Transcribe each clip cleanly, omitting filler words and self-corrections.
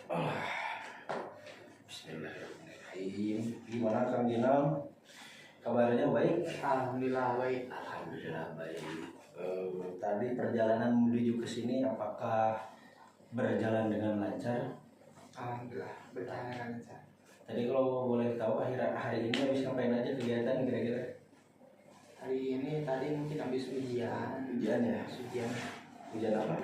Ah, Bismillahirrahmanirrahim. Gimana Kang Ginal? Kabarnya baik? Alhamdulillah baik. Alhamdulillah baik. Tadi perjalanan menuju ke sini apakah berjalan dengan lancar? Alhamdulillah berjalan lancar. Tadi kalau boleh tahu hari ini habis ngapain aja kegiatan kira-kira? Hari ini tadi mungkin habis ujian. Ujian ya? Ujian apa?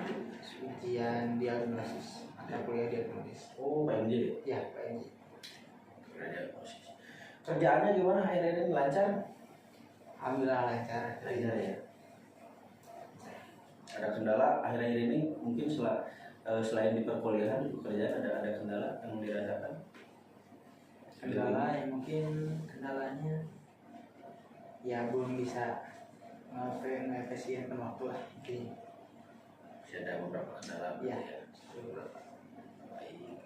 Ujian diagnosis. Ada kuliah diagnosis. Oh, PMJ. Ya, PMJ. Diagnosis. Kerjaannya gimana akhir-akhir ini lancar? Alhamdulillah lancar. Lancar ya. Ada kendala akhir-akhir ini mungkin selain di perkuliahan pekerjaan ada kendala yang dirasakan? Kendala yang mungkin kendalanya ya belum bisa mengefisienkan waktu lah mungkin. Masih ada beberapa kendala. Ya. Baik.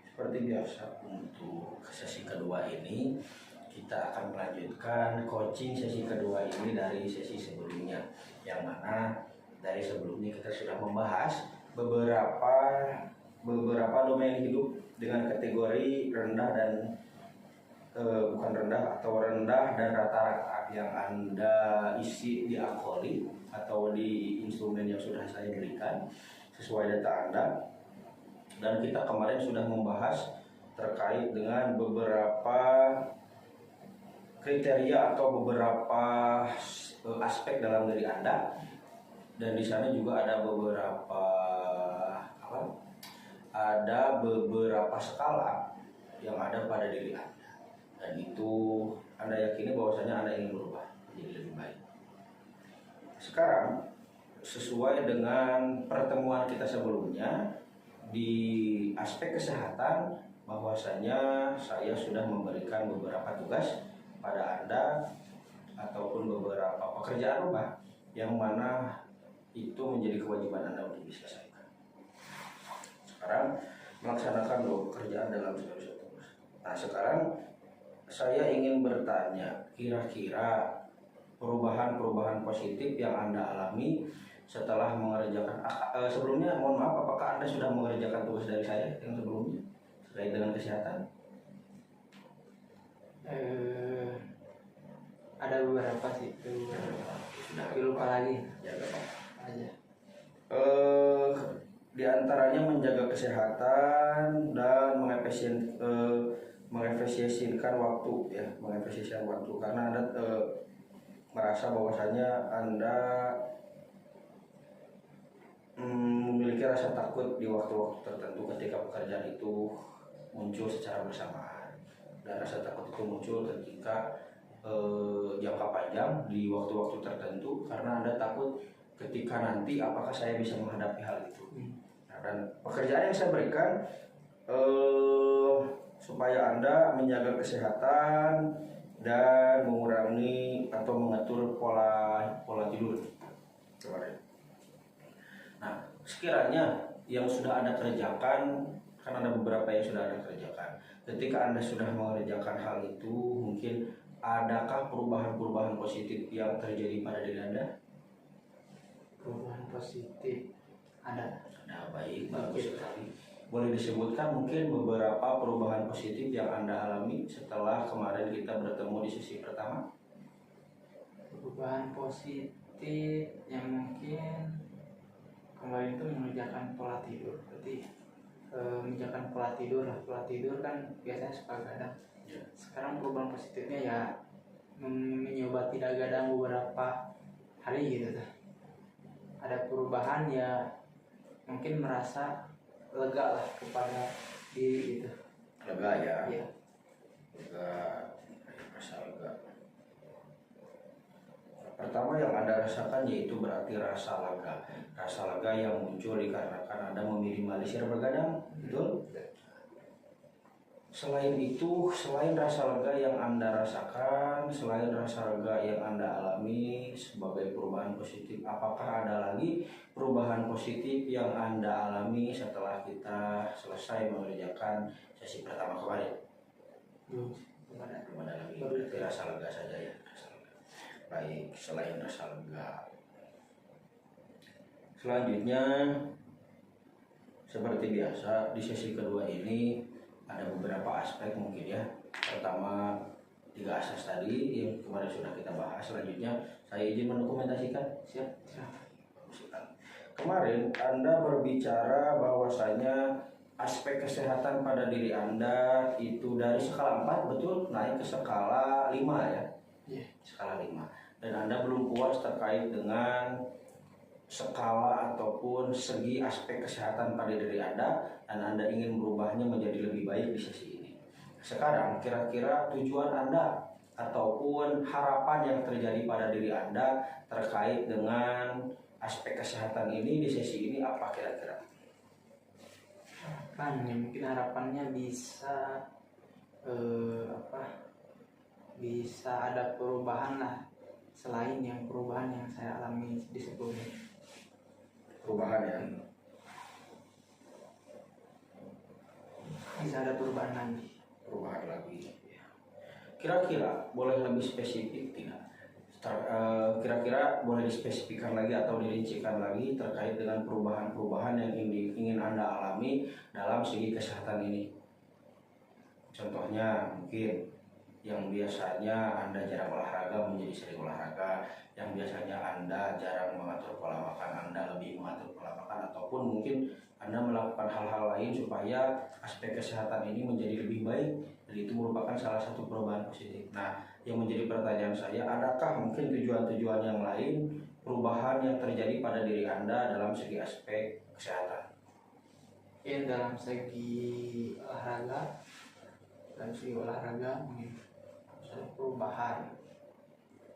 Seperti biasa untuk sesi kedua ini kita akan melanjutkan coaching sesi kedua ini dari sesi sebelumnya, yang mana dari sebelumnya kita sudah membahas beberapa domain hidup dengan kategori rendah dan bukan rendah atau rendah dan rata-rata yang Anda isi di akoli atau di instrumen yang sudah saya berikan sesuai data Anda. Dan kita kemarin sudah membahas terkait dengan beberapa kriteria atau beberapa aspek dalam diri Anda, dan di sana juga ada beberapa skala yang ada pada diri Anda, dan itu Anda yakini bahwasanya Anda ingin berubah menjadi lebih baik. Sekarang sesuai dengan pertemuan kita sebelumnya di aspek kesehatan, bahwasanya saya sudah memberikan beberapa tugas pada Anda ataupun beberapa pekerjaan rumah yang mana itu menjadi kewajiban Anda untuk diselesaikan. Sekarang melaksanakan pekerjaan dalam satu tugas. Nah, sekarang saya ingin bertanya, kira-kira perubahan-perubahan positif yang Anda alami setelah mengerjakan sebelumnya, mohon maaf, apakah Anda sudah mengerjakan tugas dari saya yang sebelumnya terkait dengan kesehatan? Ada beberapa sih, sudah lupa lagi. Ya, Aja. Di antaranya menjaga kesehatan dan mengefisienkan waktu, ya, mengefisienkan waktu, karena Anda merasa bahwasanya Anda memiliki rasa takut di waktu-waktu tertentu ketika pekerjaan itu muncul secara bersamaan, dan rasa takut itu muncul ketika jangka panjang di waktu-waktu tertentu karena Anda takut ketika nanti apakah saya bisa menghadapi hal itu. Nah, dan pekerjaan yang saya berikan supaya Anda menjaga kesehatan dan mengurangi atau mengatur pola tidur kemarin. Nah, sekiranya yang sudah Anda kerjakan, kan ada beberapa yang sudah Anda kerjakan. Ketika Anda sudah mengerjakan hal itu, mungkin adakah perubahan-perubahan positif yang terjadi pada diri Anda? Perubahan positif ada. Nah, baik, bagus sekali. Boleh disebutkan mungkin beberapa perubahan positif yang Anda alami setelah kemarin kita bertemu di sesi pertama? Perubahan positif yang mungkin kemarin itu mengerjakan pola tidur. Berarti mengerjakan pola tidur lah. Pola tidur kan biasanya suka gadang. Ya. Sekarang perubahan positifnya ya mencoba tidak gadang beberapa hari gitu. Ada perubahan ya, mungkin merasa lega lah kepada diri gitu. Lega ya? Iya. Lega, merasa lega. Pertama yang Anda rasakan yaitu berarti rasa lega. Rasa lega yang muncul dikarenakan Anda meminimalisir bergadang, betul? Selain itu, selain rasa lega yang Anda rasakan, selain rasa lega yang Anda alami sebagai perubahan positif, apakah ada lagi perubahan positif yang Anda alami setelah kita selesai mengerjakan sesi pertama kemarin? Belum ada lagi, berarti rasa lega saja ya. Rasa lega. Baik, selain rasa lega, selanjutnya seperti biasa di sesi kedua ini ada beberapa aspek mungkin ya. Pertama, 3 asas tadi yang kemarin sudah kita bahas. Selanjutnya saya izin mendokumentasikan. Siap? Silakan. Kemarin Anda berbicara bahwasanya aspek kesehatan pada diri Anda itu dari skala 4 betul naik ke skala 5 ya? Iya. Skala 5. Dan Anda belum puas terkait dengan skala ataupun segi aspek kesehatan pada diri Anda dan Anda ingin merubahnya menjadi lebih baik di sesi ini. Sekarang kira-kira tujuan Anda ataupun harapan yang terjadi pada diri Anda terkait dengan aspek kesehatan ini di sesi ini apa kira-kira? Harapannya mungkin harapannya bisa bisa ada perubahan lah selain yang perubahan yang saya alami di sebelumnya. Perubahan ya. Bisa ada perubahan lagi. Perubahan lagi. Kira-kira boleh lebih spesifik tidak? Kira-kira boleh dispesifikkan lagi atau dirincikan lagi terkait dengan perubahan-perubahan yang ingin Anda alami dalam segi kesehatan ini. Contohnya mungkin yang biasanya Anda jarang olahraga menjadi sering olahraga, yang biasanya Anda jarang mengatur pola makan Anda lebih mengatur pola makan, ataupun mungkin Anda melakukan hal-hal lain supaya aspek kesehatan ini menjadi lebih baik, dan itu merupakan salah satu perubahan positif. Nah, yang menjadi pertanyaan saya, adakah mungkin tujuan-tujuan yang lain, perubahan yang terjadi pada diri Anda dalam segi aspek kesehatan? Ya, dalam segi olahraga mungkin ada perubahan.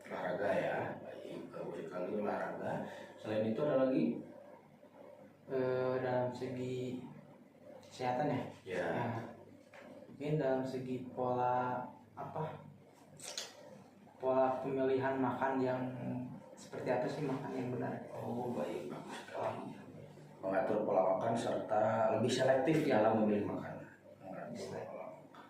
Olahraga ya, baik, bagus sekali olahraga. Selain itu ada lagi? Dalam segi kesehatan ya? Ya. Mungkin dalam segi pola pemilihan makan yang seperti apa sih makan yang benar? Oh baik, bagus sekali. Mengatur pola makan serta lebih selektif dalam memilih makanan. Mengatur pola makan.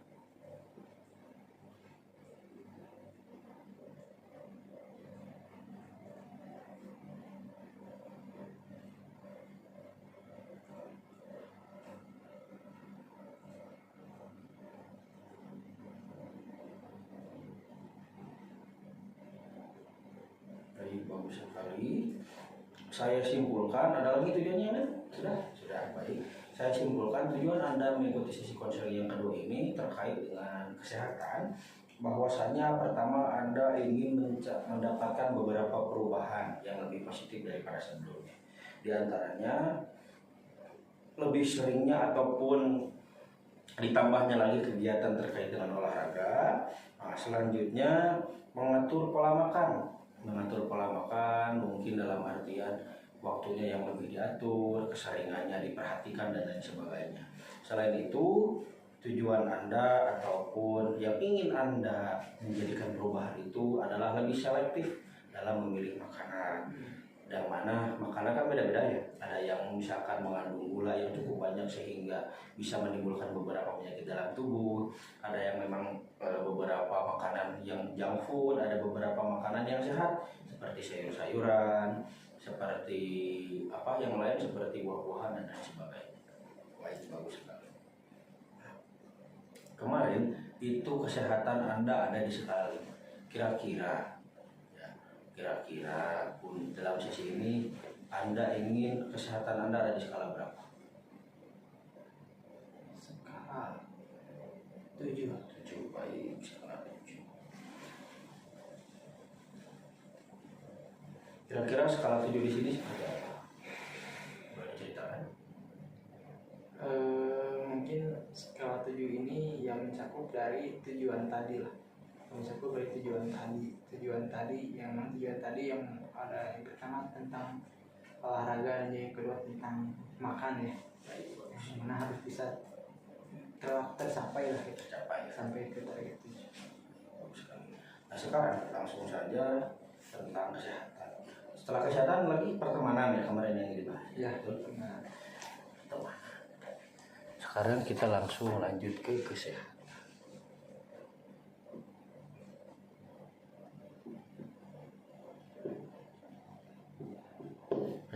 Baik, bagus sekali. Saya simpulkan, ada lagi tujuannya kan? Sudah baik. Saya simpulkan tujuan Anda mengikuti sesi konseling yang kedua ini terkait dengan kesehatan, bahwasanya pertama Anda ingin mendapatkan beberapa perubahan yang lebih positif daripada sebelumnya. Di antaranya lebih seringnya ataupun ditambahnya lagi kegiatan terkait dengan olahraga. Nah, selanjutnya mengatur pola makan. Mengatur pola makan mungkin dalam artian waktunya yang lebih diatur, keseringannya diperhatikan dan lain sebagainya. Selain itu, tujuan Anda ataupun yang ingin Anda menjadikan perubahan itu adalah lebih selektif dalam memilih makanan. Dan mana makanan kan beda-beda ya. Ada yang misalkan mengandung gula yang cukup banyak sehingga bisa menimbulkan beberapa penyakit dalam tubuh. Ada yang memang beberapa makanan yang junk food, ada beberapa makanan yang sehat seperti sayur-sayuran, seperti yang lain seperti buah-buahan dan lain sebagainya. Baik, bagus sekali. Kemarin itu kesehatan Anda ada di skala 5. Kira-kira dalam sesi ini Anda ingin kesehatan Anda ada di skala berapa? Skala 7. Baik, skala 7. Kira-kira skala 7 di sini seperti apa? Boleh diceritakan? Mungkin skala 7 ini yang mencakup dari tujuan tadi lah. Tujuan tadi yang ada yang pertama tentang olahraga dan yang kedua tentang makan ya. Yang mana harus bisa tercapai lah sampai ke target itu. Nah sekarang langsung saja tentang kesehatan. Setelah kesehatan lagi pertemanan ya kemarin yang dibahas. Ya, pertemanan. Sekarang kita langsung lanjut ke kesehatan.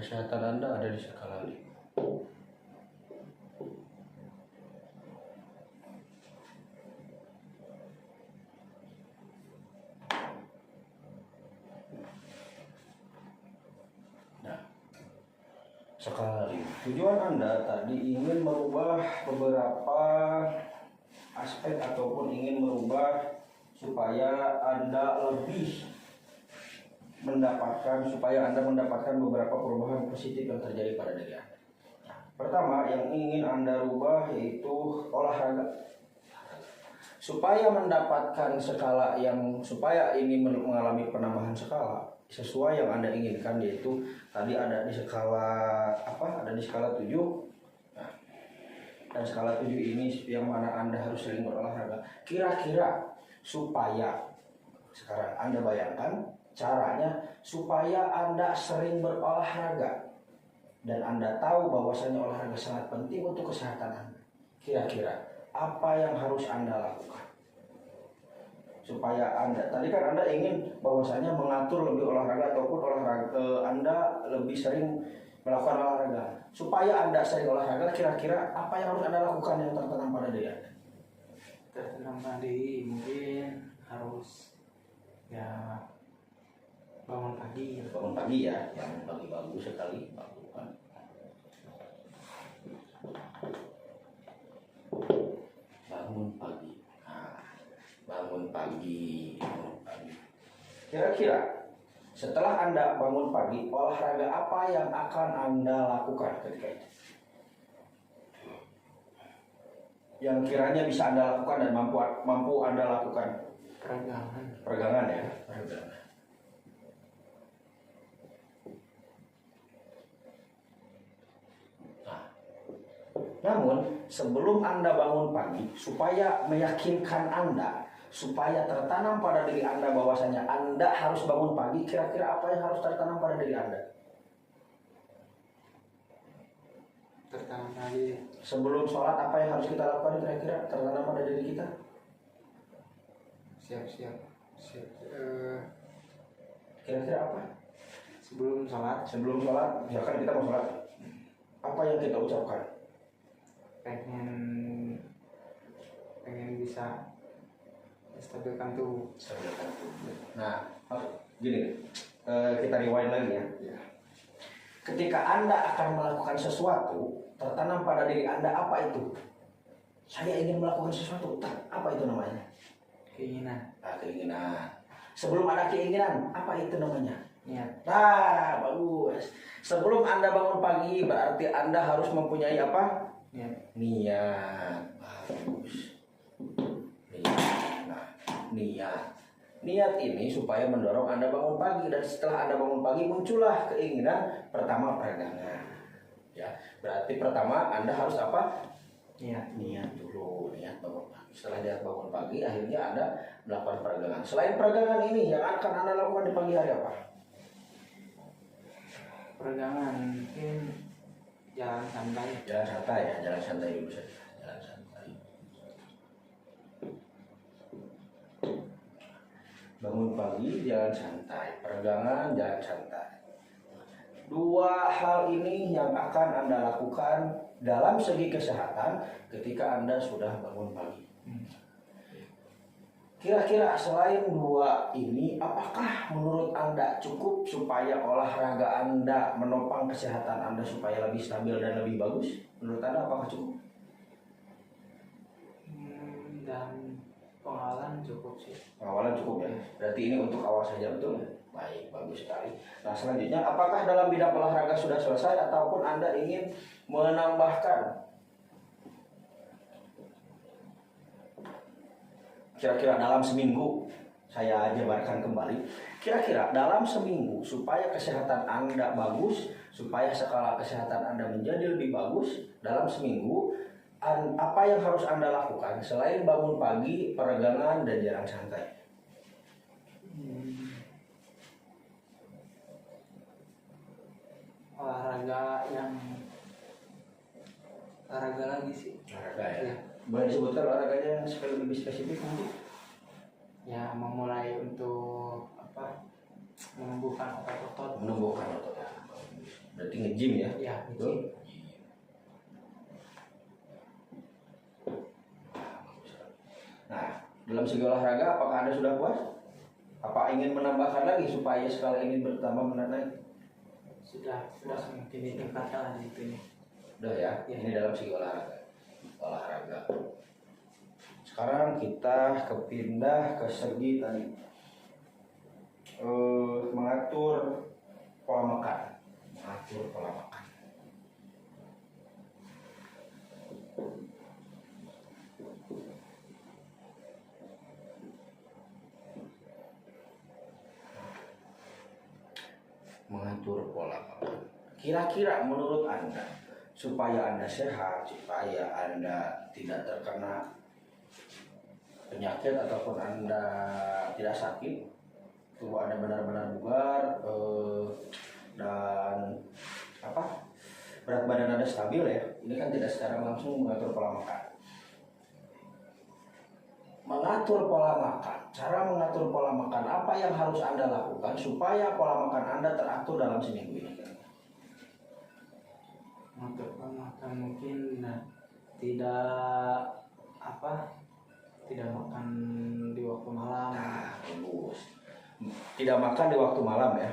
Kesehatan Anda ada di skala 5. sekali. Tujuan Anda tadi ingin merubah beberapa aspek ataupun ingin merubah supaya Anda mendapatkan beberapa perubahan positif yang terjadi pada diri Anda. Pertama, yang ingin Anda rubah yaitu olahraga. Supaya ini mengalami penambahan skala sesuai yang Anda inginkan, yaitu tadi ada di skala 7. Nah, dan skala 7 ini yang mana Anda harus sering berolahraga. Kira-kira supaya sekarang Anda bayangkan caranya supaya Anda sering berolahraga dan Anda tahu bahwasanya olahraga sangat penting untuk kesehatan Anda. Kira-kira apa yang harus Anda lakukan? Supaya tadi kan Anda ingin bahwasanya mengatur lebih olahraga ataupun Anda lebih sering melakukan olahraga. Supaya Anda sering olahraga, kira-kira apa yang harus Anda lakukan yang tertanam pada diri Anda? Tertanam pada diri mungkin harus ya bangun pagi. Bangun pagi ya, bangun pagi bagus sekali, lakukan. Bangun pagi. Bangun pagi. Kira-kira setelah Anda bangun pagi, olahraga apa yang akan Anda lakukan ketika itu? Yang kiranya bisa Anda lakukan dan mampu Anda lakukan? Peregangan ya, peregangan. Namun sebelum Anda bangun pagi, supaya meyakinkan Anda, supaya tertanam pada diri Anda bahwasanya Anda harus bangun pagi, kira-kira apa yang harus tertanam pada diri Anda? Tertanam pagi. Sebelum sholat apa yang harus kita lakukan kira-kira tertanam pada diri kita? Siap. Kira-kira apa? Sebelum sholat, misalkan kita mau sholat, apa yang kita ucapkan? pengen bisa stabilkan tubuh. Nah, gini, kita rewind lagi ya. Ketika Anda akan melakukan sesuatu, tertanam pada diri Anda apa itu? Saya ingin melakukan sesuatu. Apa itu namanya? Keinginan. Keinginan. Sebelum ada keinginan, apa itu namanya? Niat. Bagus. Sebelum Anda bangun pagi, berarti Anda harus mempunyai apa? Niat. Bagus. Niat ini supaya mendorong Anda bangun pagi, dan setelah Anda bangun pagi muncullah keinginan pertama peregangan. Ya, berarti pertama Anda harus apa? Niat dulu, niat bangun pagi. Setelah niat bangun pagi, akhirnya Anda melakukan peregangan. Selain peregangan ini, yang akan Anda lakukan di pagi hari apa? Peregangan mungkin jalan santai dulu saja. Jalan santai. Bangun pagi, jalan santai. Peregangan, jalan santai. Dua hal ini yang akan Anda lakukan dalam segi kesehatan ketika Anda sudah bangun pagi. Kira-kira selain dua ini, apakah menurut Anda cukup supaya olahraga Anda menopang kesehatan Anda supaya lebih stabil dan lebih bagus? Menurut Anda apakah cukup? Dan pengawalan cukup sih. Pengawalan cukup ya. Berarti ini untuk awal saja, betul? Baik, bagus sekali. Nah, selanjutnya apakah dalam bidang olahraga sudah selesai ataupun Anda ingin menambahkan? Kira-kira dalam seminggu, saya jabarkan kembali. Kira-kira dalam seminggu supaya kesehatan Anda bagus, supaya skala kesehatan Anda menjadi lebih bagus, dalam seminggu apa yang harus Anda lakukan selain bangun pagi, peregangan, dan jalan santai? Olahraga lagi sih. Olahraga ya. Boleh disebutkan olahraganya yang lebih spesifik nanti? Ya, memulai untuk menumbuhkan otot-otot. Berarti nge-gym ya? Ya, nge-gym. Nah, dalam segi olahraga apakah Anda sudah puas? Apa ingin menambahkan lagi supaya skala ini bertambah menaik? sudah semakin ditingkatkan lah itu. Udah ya, Ya. ini dalam segi olahraga. Sekarang kita kepindah ke segi tadi mengatur pola makan. Mengatur pola makan. Kira-kira menurut Anda, supaya Anda sehat, supaya Anda tidak terkena penyakit ataupun Anda tidak sakit, tubuh Anda benar-benar bugar dan berat badan Anda stabil ya. Ini kan tidak secara langsung mengatur pola makan. Mengatur pola makan. Cara mengatur pola makan, apa yang harus Anda lakukan supaya pola makan Anda teratur dalam seminggu ini? Mengatur pola makan mungkin tidak makan di waktu malam. Bagus. Tidak makan di waktu malam ya.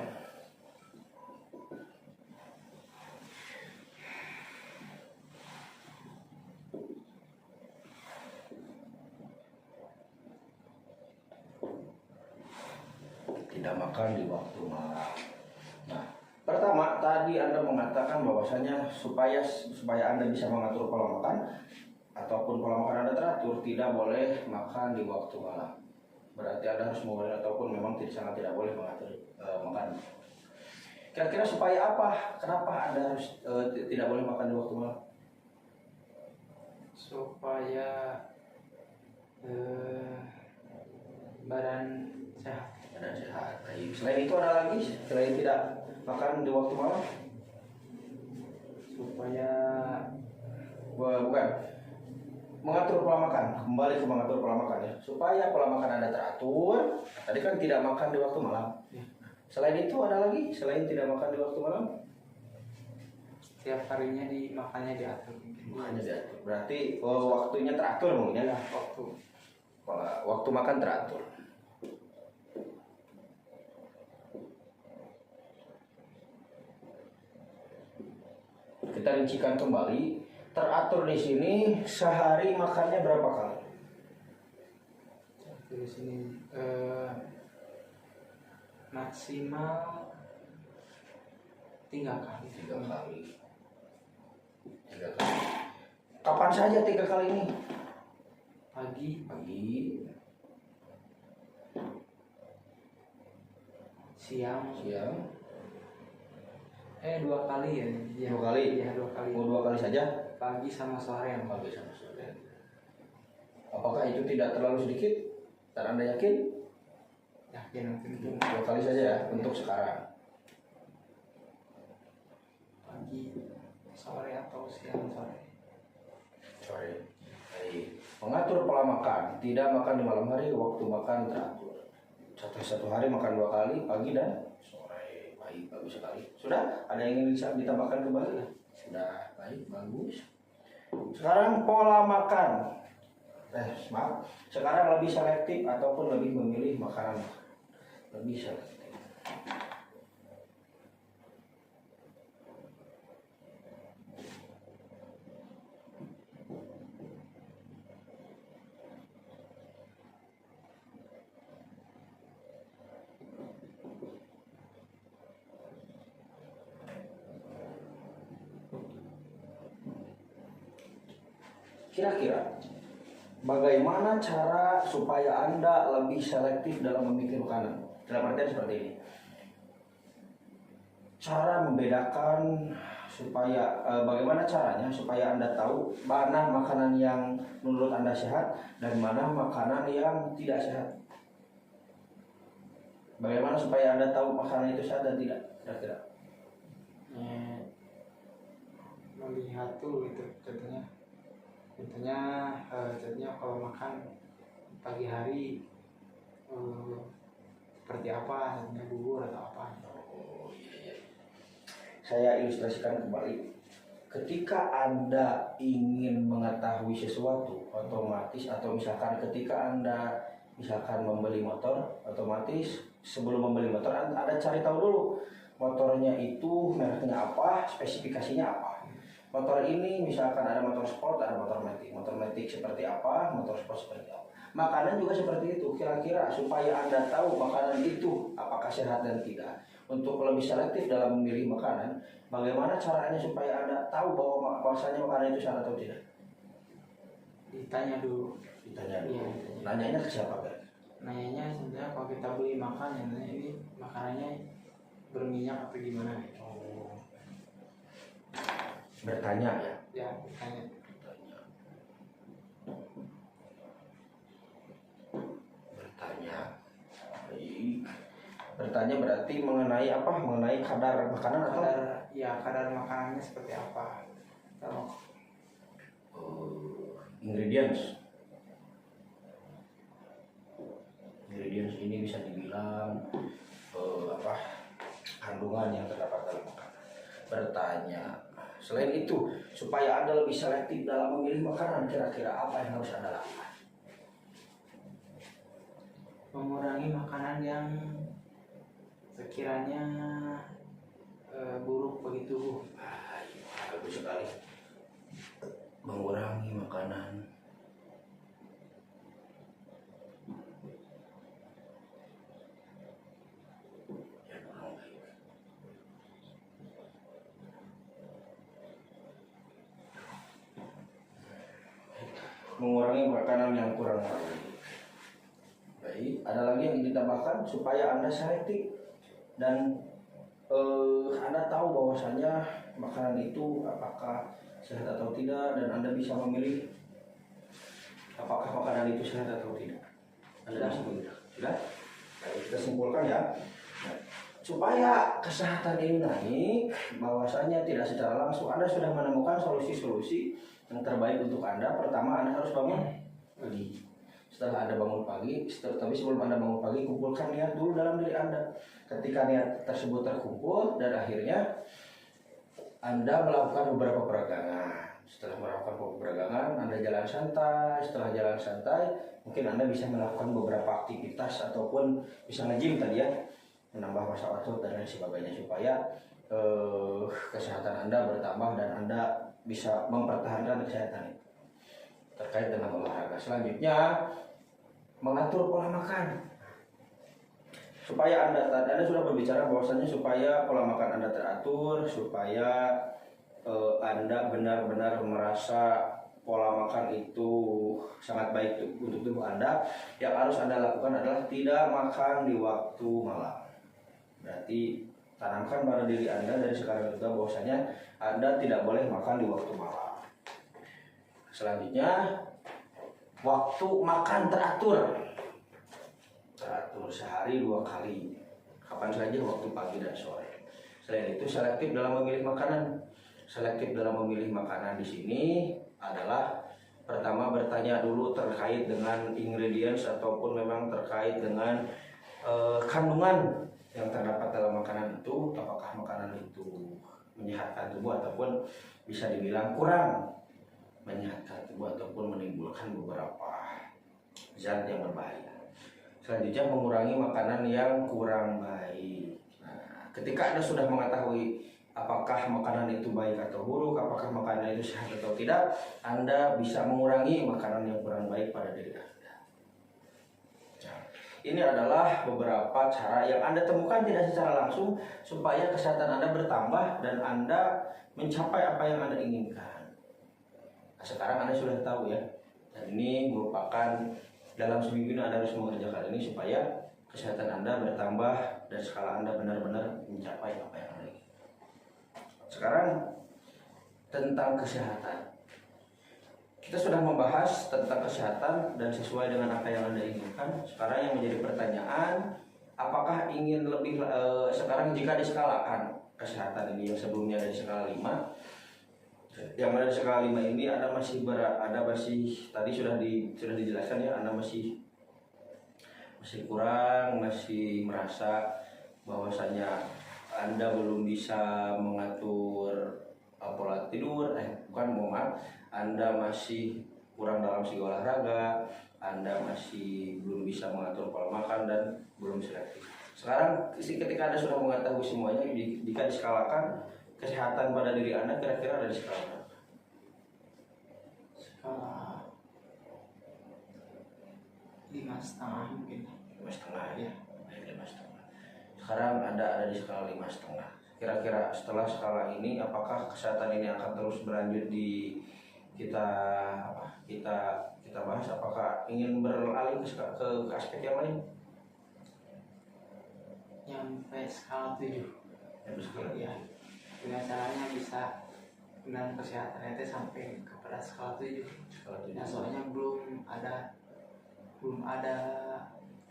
Tidak makan di waktu malam. Nah, pertama tadi Anda mengatakan bahwasanya supaya Anda bisa mengatur pola makan ataupun pola makan Anda teratur, tidak boleh makan di waktu malam. Berarti Anda harus mulai ataupun memang sangat tidak boleh mengatur makan. Kira-kira supaya apa? Kenapa Anda harus tidak boleh makan di waktu malam? Supaya badan sehat. Badan sehat. Baik. Selain itu ada lagi? Selain tidak makan di waktu malam? Supaya Bukan. Mengatur pola makan. Kembali ke mengatur pola makan ya. Supaya pola makan Anda teratur. Tadi kan tidak makan di waktu malam. Selain itu ada lagi? Selain tidak makan di waktu malam? setiap harinya makannya diatur. Makannya diatur. Berarti waktunya teratur mungkin ya? Waktu makan teratur. Kita rincikan kembali. Teratur di sini sehari makannya berapa kali? Di sini maksimal 3 kali. 3 kali. 3 kali. Kapan saja 3 kali ini? Pagi, siang, 2 kali ya. 2 kali? Iya, 2 kali. Mau 2 kali saja? Pagi sama sore. Pagi sama sore. Apakah itu tidak terlalu sedikit? Dan Anda yakin? Yakin mungkin 2 kali saja ya untuk sekarang. pagi, sore atau siang sore. Sore. Baik. Mengatur pola makan, tidak makan di malam hari, waktu makan teratur. Satu hari makan 2 kali, pagi dan sore. Baik, bagus sekali. Sudah? Ada yang ingin bisa ditambahkan kembali? Sudah, baik, bagus. Sekarang pola makan. Maaf. Sekarang lebih selektif ataupun lebih memilih makanan. Lebih selektif. Kira-kira bagaimana cara supaya Anda lebih selektif dalam memilih makanan? Dalam artian seperti ini. Cara membedakan supaya bagaimana caranya supaya Anda tahu mana makanan yang menurut Anda sehat dan mana makanan yang tidak sehat. Bagaimana supaya Anda tahu makanan itu sehat dan tidak? Kira-kira. Melihat tuh gitu contohnya kalau makan pagi hari seperti apa, contohnya bubur atau apa. Oh iya. Saya ilustrasikan kembali. Ketika Anda ingin mengetahui sesuatu, otomatis atau misalkan ketika Anda misalkan membeli motor, otomatis sebelum membeli motor Anda cari tahu dulu motornya itu mereknya apa, spesifikasinya apa. Motor ini misalkan ada motor sport, ada motor matic. Motor matic seperti apa, motor sport seperti apa. Makanan juga seperti itu. Kira-kira supaya Anda tahu makanan itu apakah sehat dan tidak. Untuk lebih selektif dalam memilih makanan, bagaimana caranya supaya Anda tahu bahwasanya makanan itu sehat atau tidak? Ditanya dulu. Ditanya dulu. Iya, Nanyanya ke siapa, Pak? nanyanya sebenarnya kalau kita beli makan ya nanya ini makanannya berminyak atau gimana gitu. Bertanya ya. Ya tanya. Bertanya. Baik. Bertanya berarti mengenai apa? Mengenai kadar makanan atau kadar makanannya seperti apa. Kalau ingredients. Ingredients ini bisa dibilang kandungan yang terdapat dalam makanan. Bertanya. Selain itu, supaya Anda lebih selektif dalam memilih makanan, kira-kira apa yang harus Anda lakukan? mengurangi makanan yang sekiranya buruk bagi tubuh. Bagus sekali. Mengurangi makanan yang kurang baik. Mengurangi makanan yang kurang baik. Baik, ada lagi yang ditambahkan supaya Anda selektif dan Anda tahu bahwasanya makanan itu apakah sehat atau tidak dan Anda bisa memilih apakah makanan itu sehat atau tidak. Anda bisa memilih. Sudah? Baik, kita simpulkan ya. Nah, supaya kesehatan ini naik, bahwasanya tidak secara langsung Anda sudah menemukan solusi-solusi yang terbaik untuk Anda. Pertama, Anda harus bangun pagi. Setelah Anda bangun pagi, tapi sebelum Anda bangun pagi, kumpulkan niat dulu dalam diri Anda. Ketika niat tersebut terkumpul dan akhirnya Anda melakukan beberapa peregangan. Setelah melakukan beberapa peregangan, Anda jalan santai. Setelah jalan santai, mungkin Anda bisa melakukan beberapa aktivitas ataupun bisa nge-gym tadi ya, menambah massa otot dan lain sebagainya supaya kesehatan Anda bertambah dan Anda bisa mempertahankan kesehatan itu. Terkait dengan olahraga, selanjutnya mengatur pola makan. Supaya Anda sudah berbicara bahwasanya supaya pola makan Anda teratur, supaya Anda benar-benar merasa pola makan itu sangat baik untuk tubuh Anda. Yang harus Anda lakukan adalah tidak makan di waktu malam. Berarti tanamkan pada diri Anda dari sekarang juga bahwasanya Anda tidak boleh makan di waktu malam. Selanjutnya, waktu makan teratur sehari 2 kali, kapan saja, waktu pagi dan sore. Selain itu, selektif dalam memilih makanan. Selektif dalam memilih makanan di sini adalah pertama bertanya dulu terkait dengan ingredients ataupun memang terkait dengan kandungan yang terdapat dalam makanan itu, apakah makanan itu menyehatkan tubuh ataupun bisa dibilang kurang menyehatkan tubuh ataupun menimbulkan beberapa zat yang berbahaya. Selanjutnya, mengurangi makanan yang kurang baik. Nah, ketika Anda sudah mengetahui apakah makanan itu baik atau buruk, apakah makanan itu sehat atau tidak, Anda bisa mengurangi makanan yang kurang baik pada diri Anda. Nah, ini adalah beberapa cara yang Anda temukan tidak secara langsung supaya kesehatan Anda bertambah dan Anda mencapai apa yang Anda inginkan. Nah, sekarang Anda sudah tahu ya, dan ini merupakan dalam seminggu ini Anda harus mengerjakan ini supaya kesehatan Anda bertambah dan skala Anda benar-benar mencapai apa yang Anda inginkan. Sekarang tentang kesehatan. Kita sudah membahas tentang kesehatan dan sesuai dengan apa yang Anda inginkan. Sekarang yang menjadi pertanyaan, apakah ingin lebih sekarang jika diskalakan kesehatan ini yang sebelumnya ada di skala 5, yang ada di skala 5 ini Anda masih tadi sudah dijelaskan ya, Anda masih kurang, masih merasa bahwasanya Anda belum bisa mengatur pola tidur, Anda masih kurang dalam segi olahraga, Anda masih belum bisa mengatur pola makan dan belum selektif. Sekarang ketika Anda sudah mengetahui semuanya, jika diskalakan kesehatan pada diri Anda kira-kira ada di skala berapa? Skala 5,5 mungkin. 5,5 Ya. Baik, 5,5. Sekarang Anda ada di skala 5,5. Kira-kira setelah skala ini apakah kesehatan ini akan terus berlanjut di kita bahas, apakah ingin beralih ke aspek yang lain? Sampai skala 7. Skala Ya. Dengan caranya bisa dengan kesehatan itu sampai kepada skala 7. skala 7. Nah, soalnya belum ada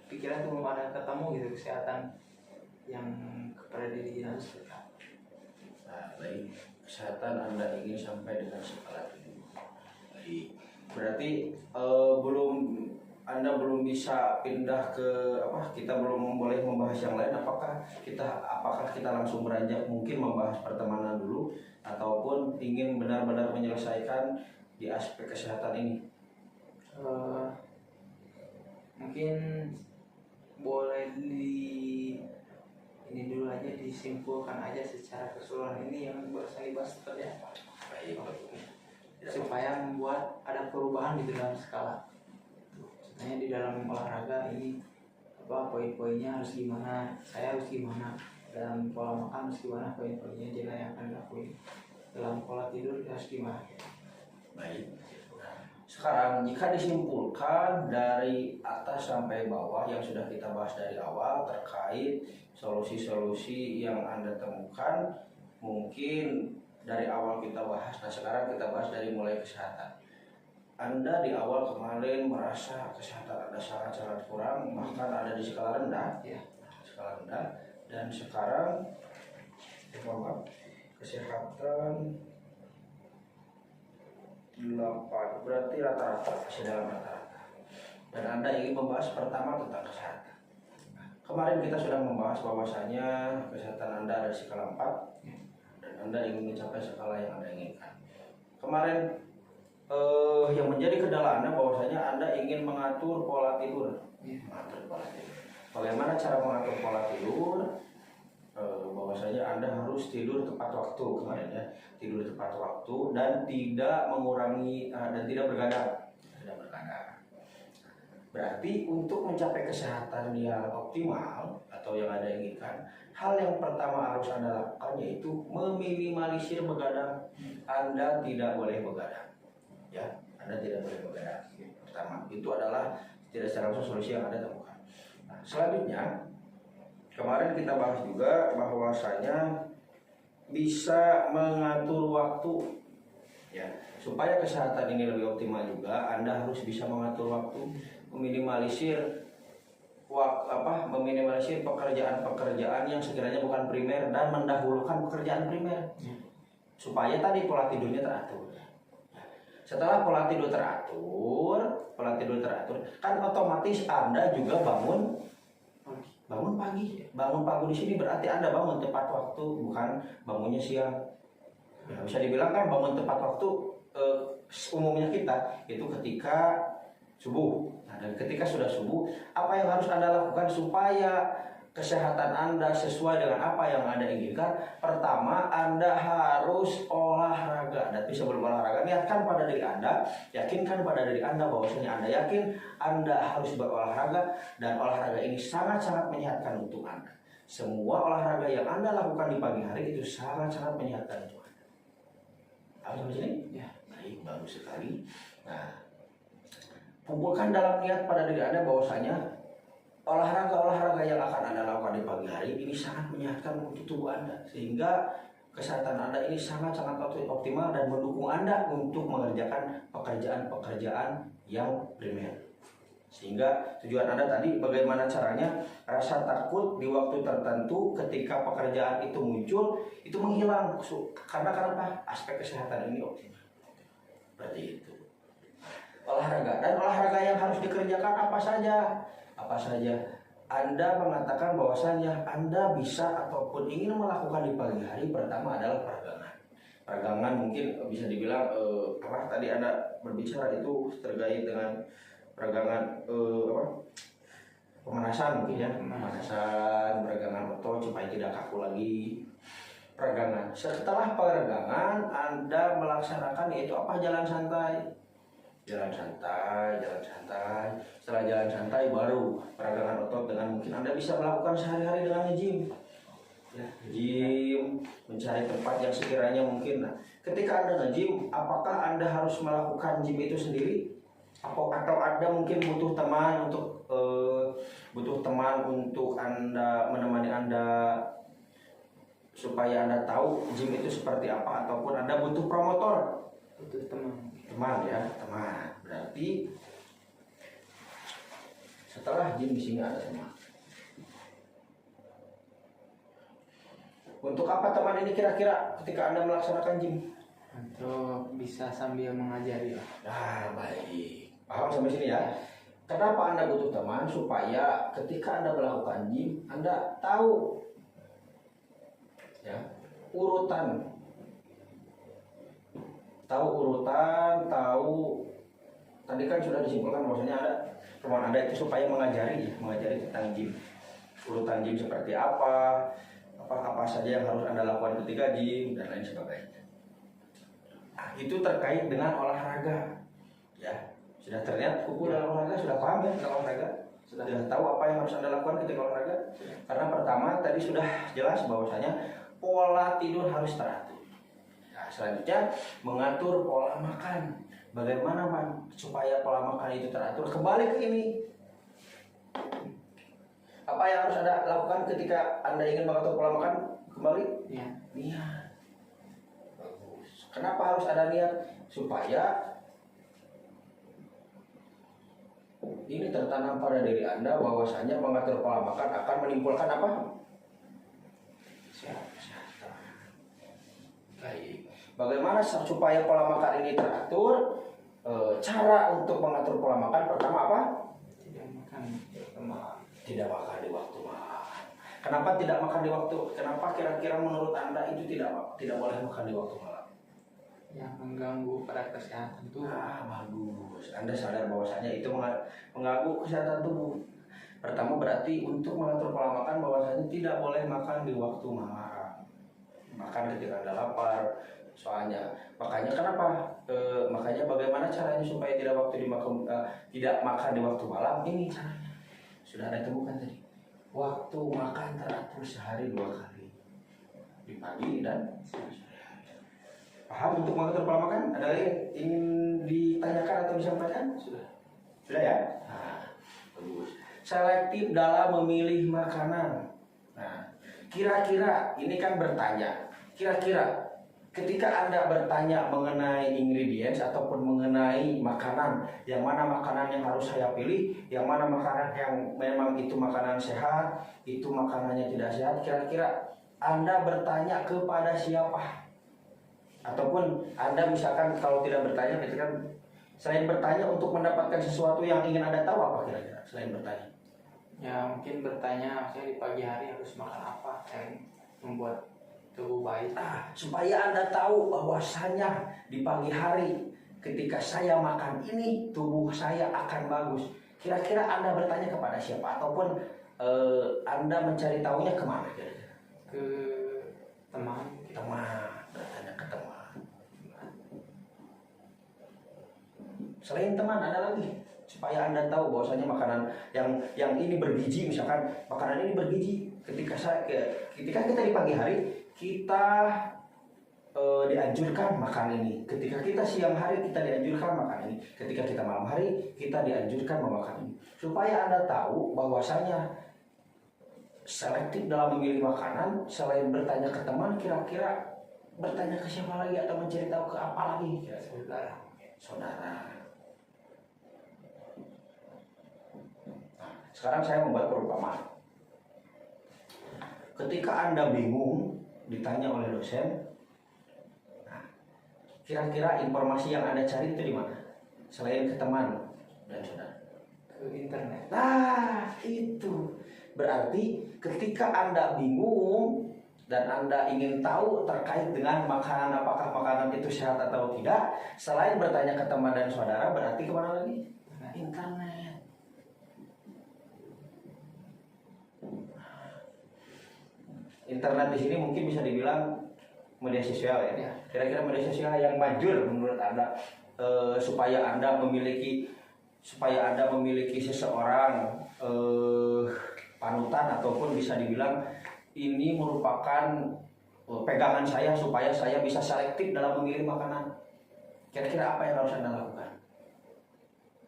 pikiran tuh, belum ada ketemu gitu kesehatan yang kepada diri kita seperti apa. Nah, baik, kesehatan Anda ingin sampai dengan skala 7. Baik. Berarti Anda belum bisa pindah ke kita belum boleh membahas yang lain. Apakah kita langsung beranjak mungkin membahas pertemanan dulu, ataupun ingin benar-benar menyelesaikan di aspek kesehatan ini? Mungkin boleh ini dulu aja, disimpulkan aja secara keseluruhan ini yang baru saya bahas seperti apa. Baik. Supaya membuat ada perubahan di dalam skala. Sebenarnya di dalam olahraga ini poin-poinnya harus gimana, saya harus gimana, dalam pola makan harus gimana, poin-poinnya jadi yang akan dilakuin. Dalam pola tidur harus gimana. Baik. Sekarang jika disimpulkan dari atas sampai bawah yang sudah kita bahas dari awal terkait solusi-solusi yang Anda temukan, mungkin dari awal kita bahas. Nah, sekarang kita bahas dari mulai kesehatan. Anda di awal kemarin merasa kesehatan Anda sangat-sangat kurang, bahkan ada di skala rendah, Ya. skala rendah. Dan sekarang kesehatan 8, berarti rata-rata, masih dalam rata-rata. Dan Anda ingin membahas pertama tentang kesehatan. Kemarin kita sudah membahas bahwasanya kesehatan Anda ada di skala 4 dan Anda ingin mencapai skala yang Anda inginkan. Kemarin yang menjadi kendala Anda bahwasanya Anda ingin mengatur pola tidur. Mengatur pola tidur. Bagaimana cara mengatur pola tidur? Bahwasanya Anda harus tidur tepat waktu kemarin ya, tidur tepat waktu dan tidak mengurangi dan tidak bergadang. Berarti untuk mencapai kesehatan yang optimal atau yang Anda inginkan, hal yang pertama harus Anda lakukan yaitu meminimalisir begadang. Anda tidak boleh begadang. Ya, Anda tidak boleh begadang. Pertama, itu adalah tidak secara langsung solusi yang Anda temukan. Nah, selanjutnya kemarin kita bahas juga bahwasanya bisa mengatur waktu ya, supaya kesehatan ini lebih optimal juga Anda harus bisa mengatur waktu, meminimalisir pekerjaan-pekerjaan yang sekiranya bukan primer dan mendahulukan pekerjaan primer. Supaya tadi pola tidurnya teratur. Setelah pola tidur teratur kan otomatis Anda juga bangun pagi. Bangun pagi di sini berarti Anda bangun tepat waktu, bukan bangunnya siang. Ya, bisa dibilang kan bangun tepat waktu umumnya kita itu ketika subuh. Nah, dan ketika sudah subuh, apa yang harus Anda lakukan supaya kesehatan Anda sesuai dengan apa yang Anda inginkan? Pertama, Anda harus olahraga. Dan sebelum olahraga, niatkan pada diri Anda, yakinkan pada diri Anda bahwasanya Anda yakin Anda harus berolahraga dan olahraga ini sangat-sangat menyehatkan untuk Anda. Semua olahraga yang Anda lakukan di pagi hari itu sangat-sangat menyehatkan untuk Anda. Tahu sampai sini? Ya, baik, bagus sekali. Nah, kumpulkan dalam niat pada diri Anda bahwasanya olahraga yang akan Anda lakukan di pagi hari ini sangat menyehatkan untuk tubuh Anda, sehingga kesehatan Anda ini sangat-sangat optimal dan mendukung Anda untuk mengerjakan pekerjaan-pekerjaan yang primer. Sehingga tujuan Anda tadi bagaimana caranya rasa takut di waktu tertentu ketika pekerjaan itu muncul itu menghilang, karena kenapa? Aspek kesehatan ini optimal. Berarti itu olahraga, dan olahraga yang harus dikerjakan apa saja Anda mengatakan bahwasanya Anda bisa ataupun ingin melakukan di pagi hari. Pertama adalah peragangan mungkin bisa dibilang tadi Anda berbicara itu terkait dengan peragangan pemanasan mungkin ya, pemanasan peregangan otot supaya tidak kaku lagi. Peregangan. Setelah peregangan Anda melaksanakan yaitu apa? Jalan santai. Jalan santai, jalan santai. Setelah jalan santai baru peregangan otot dengan mungkin Anda bisa melakukan sehari-hari dengan nge-gym. Ya, gym, mencari tempat yang sekiranya mungkin. Nah, ketika Anda nge-gym, apakah Anda harus melakukan gym itu sendiri? Atau Anda mungkin butuh teman untuk Anda menemani Anda supaya Anda tahu gym itu seperti apa, ataupun Anda butuh promotor? Butuh Teman ya, teman. Berarti setelah gym di sini ada teman. Untuk apa teman ini kira-kira ketika Anda melaksanakan gym? Untuk bisa sambil mengajari lah. Nah, baik. Paham sampai sini ya? Kenapa Anda butuh teman? Supaya ketika Anda melakukan gym, Anda tahu ya, urutan. Tahu tadi kan sudah disimpulkan bahwasanya ada teman Anda itu supaya mengajari tentang gym. Urutan gym seperti apa saja yang harus Anda lakukan ketika gym dan lain sebagainya. Nah, itu terkait dengan olahraga. Ya, sudah terlihat kuku dalam olahraga, sudah paham ya dalam olahraga? Sudah tahu apa yang harus Anda lakukan ketika olahraga? Karena pertama tadi sudah jelas bahwasanya pola tidur harus teratur. Nah, selanjutnya mengatur pola makan. Bagaimana supaya pola makan itu teratur? Kembali ke ini. Apa yang harus Anda lakukan ketika Anda ingin mengatur pola makan? Kembali? Niat. Bagus. Kenapa harus ada niat? Supaya ini tertanam pada diri Anda bahwasanya mengatur pola makan akan menimbulkan apa? Kesehatan. Baik. Bagaimana supaya pola makan ini teratur? Cara untuk mengatur pola makan pertama apa? Tidak makan di waktu malam. Kenapa tidak makan di waktu? Kenapa kira-kira menurut Anda itu tidak boleh makan di waktu malam? Yang mengganggu pada kesehatan tubuh. Bagus. Anda sadar bahwasanya itu mengganggu kesehatan tubuh. Pertama berarti untuk mengatur pola makan bahwasanya tidak boleh makan di waktu malam. Makan ketika Anda lapar. Soalnya, makanya kenapa? Makanya bagaimana caranya supaya tidak makan di waktu malam? Ini caranya. Sudah Anda temukan tadi. Waktu makan teratur sehari 2 kali. Di pagi dan sore. Paham untuk mengatur pola makan? Ada yang ingin ditanyakan atau disampaikan? Sudah ya? Nah, bagus. Selektif dalam memilih makanan. Nah, kira-kira ini kan bertanya. Kira-kira ketika Anda bertanya mengenai ingredients ataupun mengenai makanan, yang mana makanan yang harus saya pilih, yang mana makanan yang memang itu makanan sehat, itu makanannya tidak sehat, kira-kira Anda bertanya kepada siapa? Ataupun Anda misalkan kalau tidak bertanya, berarti kan selain bertanya untuk mendapatkan sesuatu yang ingin Anda tahu, apa kira-kira selain bertanya? Ya mungkin bertanya, maksudnya di pagi hari harus makan apa yang membuat tubuh baik. Supaya Anda tahu bahwasanya di pagi hari ketika saya makan ini tubuh saya akan bagus. Kira-kira Anda bertanya kepada siapa? Ataupun Anda mencari tahunya kemana kira-kira? Ke teman. Bertanya ke teman. Selain teman ada lagi supaya Anda tahu bahwasanya makanan yang ini bergizi, misalkan makanan ini bergizi. Ketika kita di pagi hari kita dianjurkan makan ini. Ketika kita siang hari kita dianjurkan makan ini. Ketika kita malam hari kita dianjurkan memakan ini. Supaya Anda tahu bahwasanya selektif dalam memilih makanan, selain bertanya ke teman, kira-kira bertanya ke siapa lagi atau mencari tahu ke apa lagi? Saudara. Nah, sekarang saya membuat perumpamaan. Ketika Anda bingung ditanya oleh dosen, nah, kira-kira informasi yang Anda cari itu di mana? Selain ke teman dan saudara. Ke internet. Nah, itu. Berarti ketika Anda bingung dan Anda ingin tahu terkait dengan makanan, apakah makanan itu sehat atau tidak, selain bertanya ke teman dan saudara, berarti kemana lagi? Internet. internet di sini mungkin bisa dibilang media sosial ya. Ya. Kira-kira media sosial yang manjur menurut Anda supaya Anda memiliki seseorang panutan ataupun bisa dibilang ini merupakan pegangan saya supaya saya bisa selektif dalam memilih makanan. Kira-kira apa yang harus Anda lakukan?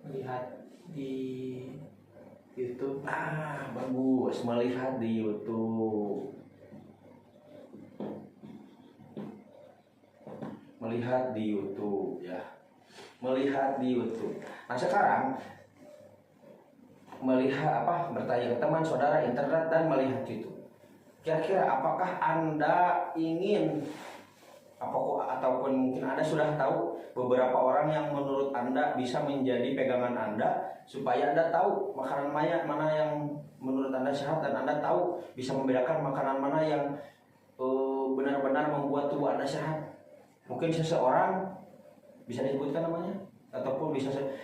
Melihat di YouTube. Bagus, melihat di YouTube. Melihat di YouTube ya. Melihat di YouTube. Nah, sekarang bertanya ke teman, saudara, internet dan melihat YouTube. Kira-kira apakah Anda ingin ataupun mungkin Anda sudah tahu beberapa orang yang menurut Anda bisa menjadi pegangan Anda supaya Anda tahu makanan mana yang menurut Anda sehat dan Anda tahu bisa membedakan makanan mana yang benar-benar membuat tubuh Anda sehat. Mungkin seseorang bisa disebutkan namanya ataupun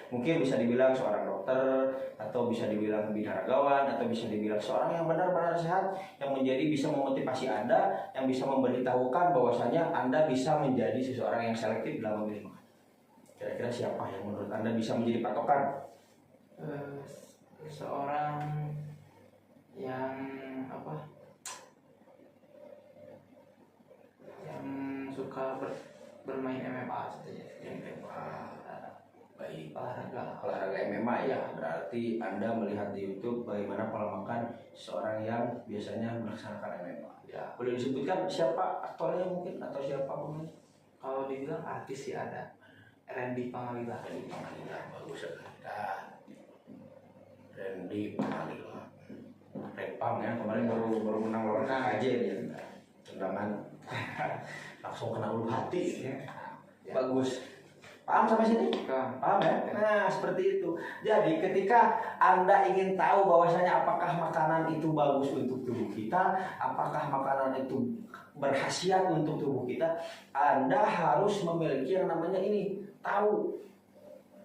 mungkin bisa dibilang seorang dokter atau bisa dibilang binaragawan atau bisa dibilang seorang yang benar-benar sehat yang bisa memotivasi Anda, yang bisa memberitahukan bahwasanya Anda bisa menjadi seseorang yang selektif dalam memilih makanan. Kira-kira siapa yang menurut Anda bisa menjadi patokan? Seorang yang yang suka bermain MMA saja. Baik, olahraga MMA ya. Berarti Anda melihat di YouTube bagaimana pola makan seorang yang biasanya melaksanakan MMA. Ya, boleh disebutkan siapa aktornya mungkin atau siapa pemain? Kalau dibilang artis sih ada Randy Pangalila. Bagus sekali. Randy Pangalila. Repang ya, kemarin baru menang lawan KJ dia. Tendangan langsung kena ulu hati. Ya. Bagus. Paham sampai sini? Paham ya? Nah, seperti itu. Jadi ketika Anda ingin tahu bahwasanya apakah makanan itu bagus untuk tubuh kita, apakah makanan itu berkhasiat untuk tubuh kita, Anda harus memiliki yang namanya ini, tahu.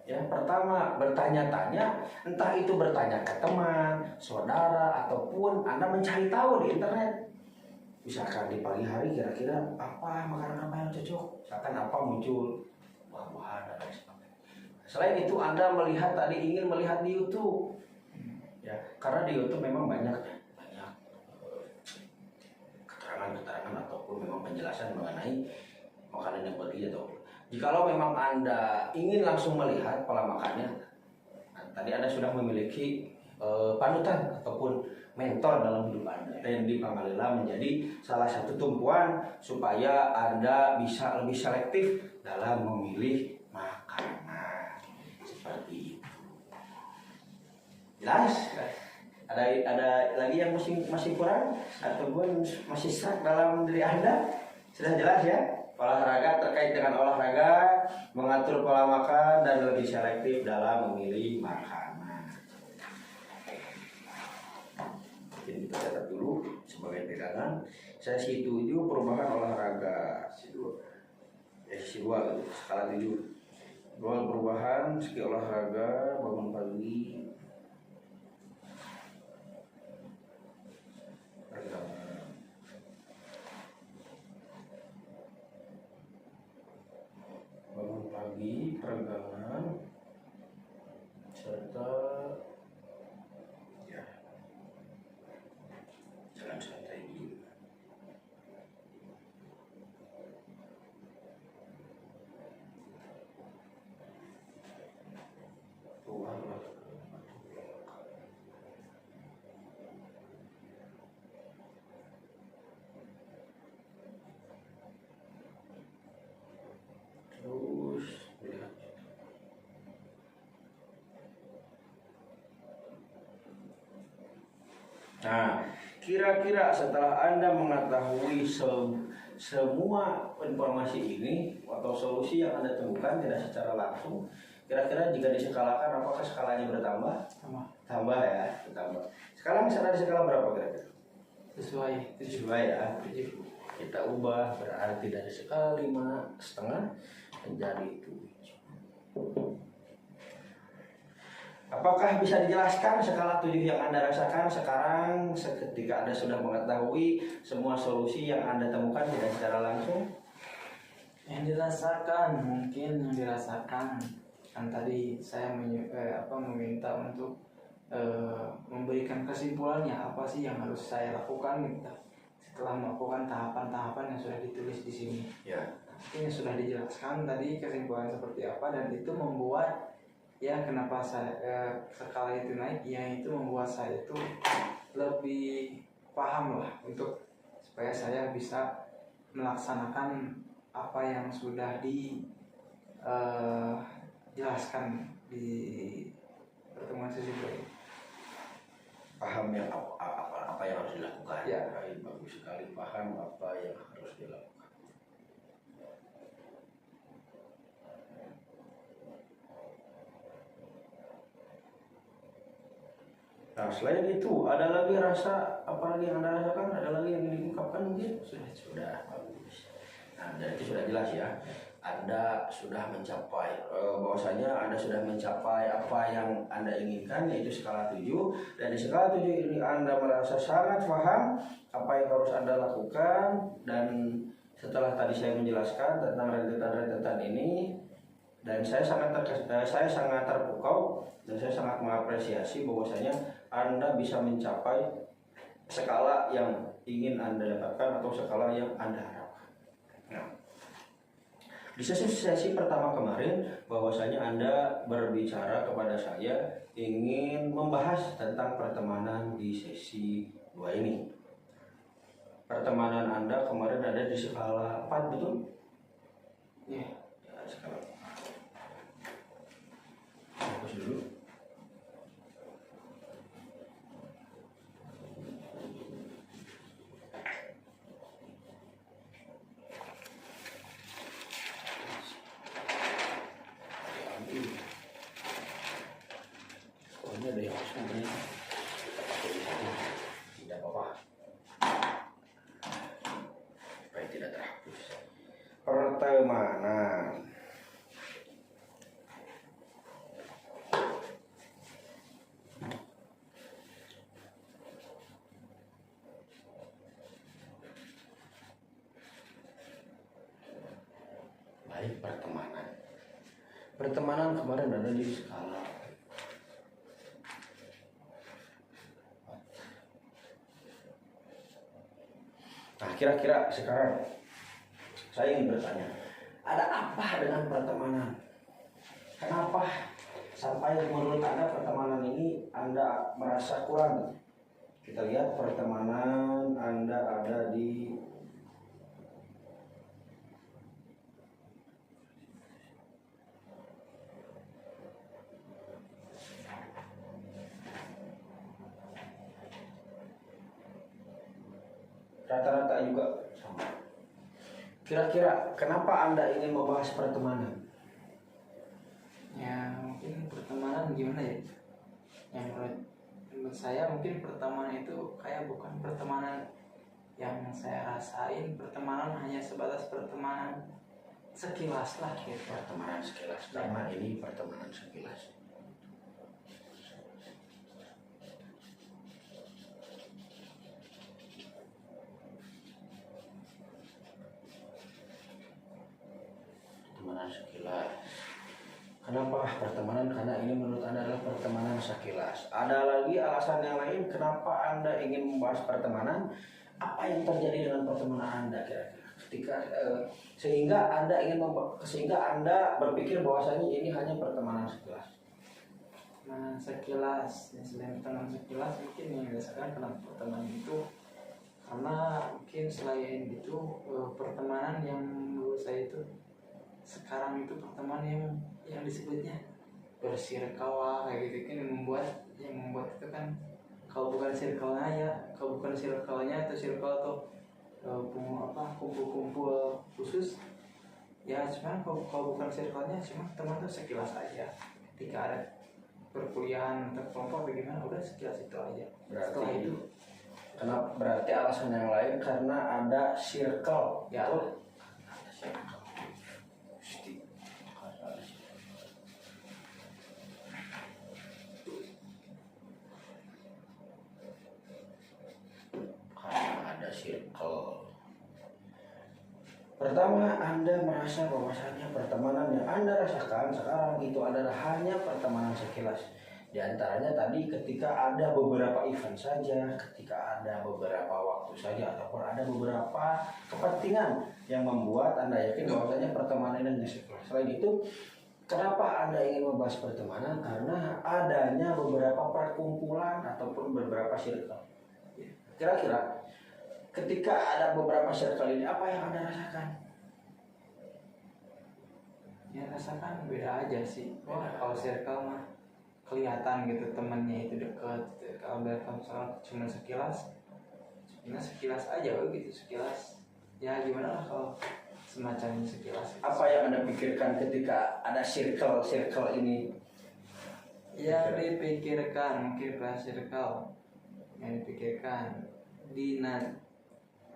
Ya, pertama bertanya-tanya, entah itu bertanya ke teman, saudara, ataupun Anda mencari tahu di internet. Misalkan di pagi hari kira-kira makanan apa yang cocok? Misalkan apa muncul buah-buahan dan lain sebagainya. Selain itu Anda ingin melihat di YouTube. Ya, karena di YouTube memang banyak keterangan ataupun memang penjelasan mengenai makanan yang bergizi atau jikalau memang Anda ingin langsung melihat pola makannya, tadi Anda sudah memiliki panutan ataupun mentor dalam hidup Anda. Randy Pangalila menjadi salah satu tumpuan supaya Anda bisa lebih selektif dalam memilih makanan. Seperti itu. Jelas? Ada lagi yang masih kurang ataupun masih stuck dalam diri Anda? Sudah jelas ya? Olahraga terkait dengan olahraga, mengatur pola makan dan lebih selektif dalam memilih makanan. Jadi kita catat dulu sebagai pegangan. Sesi 7 perubahan olahraga. Sesi 2 gitu, skala 7. Perubahan segi olahraga, bangun pagi, peregangan, peregangan, serta ya jalan santai dulu. Terus lihat. Nah, kira-kira setelah Anda mengetahui semua informasi ini atau solusi yang Anda temukan tidak secara langsung, kira-kira jika diskalakan apakah skalanya bertambah? Tambah ya, bertambah. Sekarang misalnya di skala berapa kira-kira? Sesuai ya. Kita ubah berarti dari skala 5,5 menjadi 7. Apakah bisa dijelaskan skala 7 yang Anda rasakan sekarang ketika Anda sudah mengetahui semua solusi yang Anda temukan tidak secara langsung? Yang dirasakan, mungkin yang dirasakan kan tadi saya meminta untuk memberikan kesimpulannya apa sih yang harus saya lakukan gitu, setelah melakukan tahapan-tahapan yang sudah ditulis di sini. Ya. Ini sudah dijelaskan tadi kesimpulan seperti apa, dan itu membuat ya kenapa saya skala itu naik, ya itu membuat saya itu lebih paham lah untuk supaya saya bisa melaksanakan apa yang sudah dijelaskan di pertemuan sesi ini. Paham yang apa yang harus dilakukan. Ya. Baik, bagus sekali, paham apa yang harus dilakukan. Nah, selain itu ada lagi rasa apa lagi yang Anda rasakan? Ada lagi yang diungkapkan mungkin? Sudah bagus. Nah, dari itu sudah jelas ya. Anda sudah mencapai bahwasanya Anda sudah mencapai apa yang Anda inginkan, yaitu skala 7. Dan di skala 7 ini Anda merasa sangat paham apa yang harus Anda lakukan, dan setelah tadi saya menjelaskan tentang rentetan-rentetan ini, dan saya sangat terpukau dan saya sangat mengapresiasi bahwasanya Anda bisa mencapai skala yang ingin Anda dapatkan atau skala yang Anda harapkan. Nah, di sesi pertama kemarin bahwasanya Anda berbicara kepada saya ingin membahas tentang pertemanan di sesi 2 ini. Pertemanan Anda kemarin ada di skala 4, betul? Ya. Ya, skala 4. Fokus dulu. Oh, ini ada yang kosong ini. Tidak apa-apa. Supaya tidak terhapus. Pertemanan. Baik, pertemanan kemarin ada di skala. Nah, kira-kira sekarang saya ingin bertanya, ada apa dengan pertemanan? Kenapa sampai menurut Anda pertemanan ini Anda merasa kurang? Kita lihat pertemanan Anda ada di rata-rata juga sama. Kira-kira kenapa Anda ingin membahas pertemanan? Ya mungkin pertemanan gimana ya? Yang menurut saya mungkin pertemanan itu kayak bukan pertemanan yang saya rasain. Pertemanan hanya sebatas pertemanan sekilas lah gitu. Pertemanan sekilas, karena ini pertemanan sekilas. Pertemanan sekilas. Kenapa pertemanan? Karena ini menurut Anda adalah pertemanan sekilas. Ada lagi alasan yang lain kenapa Anda ingin membahas pertemanan? Apa yang terjadi dengan pertemanan Anda kira-kira? Ketika sehingga Anda berpikir bahwasanya ini hanya pertemanan sekilas. Nah sekilas, ya, selain pertemanan sekilas mungkin yang dirasakan kenapa pertemanan itu, karena mungkin selain itu pertemanan yang menurut saya itu sekarang itu pertemanan yang disebutnya bersirkawal kayak gitu kan, yang membuat itu kan kalau bukan circle-nya atau circle atau kumpul-kumpul khusus ya, cuman kalau bukan circle-nya cuma teman tuh sekilas aja. Ketika ada perkuliahan atau kelompok bagaimana udah sekilas itu aja. Setelah itu kenapa? Berarti alasan yang lain karena ada circle. ya Betul? Pertama, Anda merasa bahwasanya pertemanan yang Anda rasakan sekarang itu adalah hanya pertemanan sekilas. Di antaranya tadi ketika ada beberapa event saja, ketika ada beberapa waktu saja, ataupun ada beberapa kepentingan yang membuat Anda yakin bahwasanya pertemanan ini hanya sekilas. Selain itu, kenapa Anda ingin membahas pertemanan? Karena adanya beberapa perkumpulan ataupun beberapa circle. Kira-kira ketika ada beberapa circle ini, apa yang Anda rasakan? Ya rasakan beda aja sih. Kalau circle mah kelihatan gitu temennya itu deket. Kalau misalnya cuma sekilas aja gitu, sekilas. Ya gimana lah kalau semacam sekilas. Apa yang Anda pikirkan ketika ada circle ini? Ya dipikirkan mungkin circle yang dipikirkan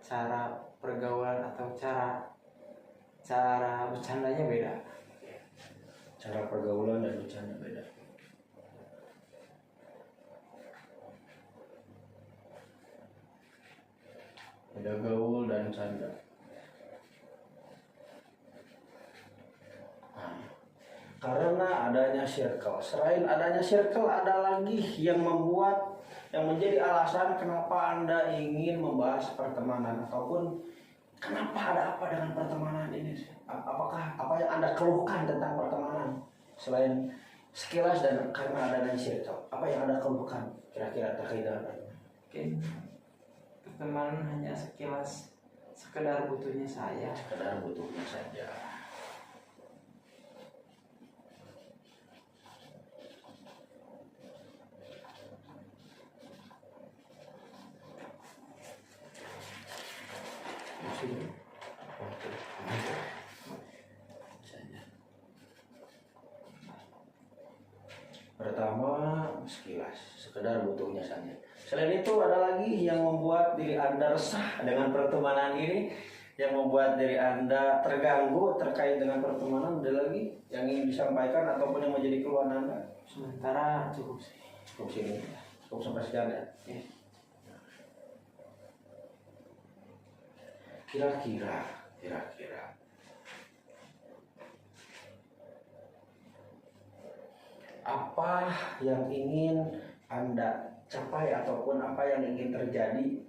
cara pergaulan atau cara bercandanya beda. Cara pergaulan dan bercanda beda. Beda gaul dan canda. Karena adanya circle. Selain adanya circle, ada lagi yang menjadi alasan kenapa Anda ingin membahas pertemanan, ataupun kenapa ada apa dengan pertemanan ini? Apakah apa yang Anda keluhkan tentang pertemanan selain sekilas dan karena adanya circle? Apa yang Anda keluhkan kira-kira terkait dengan Mungkin pertemanan hanya sekedar butuhnya saya. Sekedar butuhnya saja. Pertama, sekilas, sekedar butuhnya saja. Selain itu, ada lagi yang membuat diri Anda resah dengan pertemanan ini, yang membuat diri Anda terganggu terkait dengan pertemanan. Ada lagi yang ingin disampaikan ataupun yang menjadi keluhan Anda? Sementara cukup sih. Cukup sini, cukup sampai sekian ya. Kira-kira apa yang ingin Anda capai ataupun apa yang ingin terjadi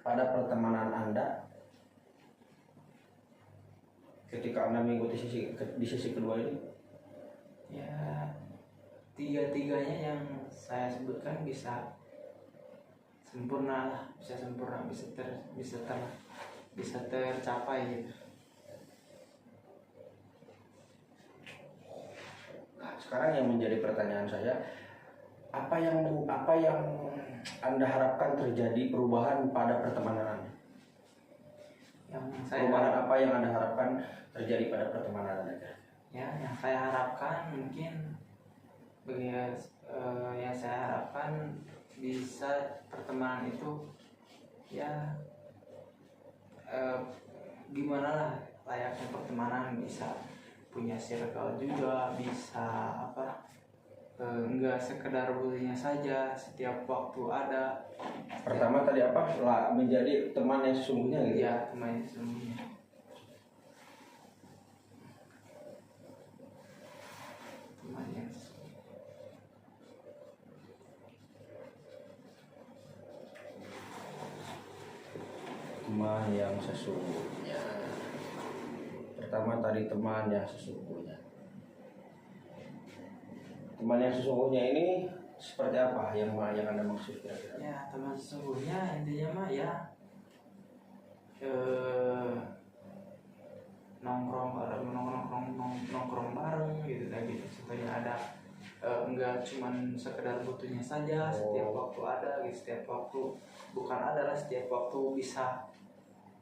pada pertemanan Anda ketika Anda mengikuti di sisi kedua ini? Ya tiga-tiganya yang saya sebutkan bisa sempurna, bisa tercapai gitu. Nah, sekarang yang menjadi pertanyaan saya, apa yang Anda harapkan terjadi perubahan pada pertemanan Anda? Perubahan apa yang Anda harapkan terjadi pada pertemanan Anda? Ya, yang saya harapkan mungkin yang saya harapkan bisa pertemanan itu ya gimana lah layaknya pertemanan, bisa punya circle juga, bisa enggak sekedar butuhnya saja, setiap waktu ada. Pertama tadi apa? Menjadi teman yang sesungguhnya gitu. Ya, teman yang sesungguhnya. Teman yang sesungguhnya. Teman yang sesungguhnya. Pertama tadi teman yang sesungguhnya. Teman yang sesungguhnya ini seperti apa yang Anda maksud kira-kira? Ya, teman sesungguhnya intinya mah ya nongkrong bareng gitu gitu, supaya ada enggak cuman sekedar butuhnya saja, setiap waktu ada gitu, setiap waktu bukan adalah setiap waktu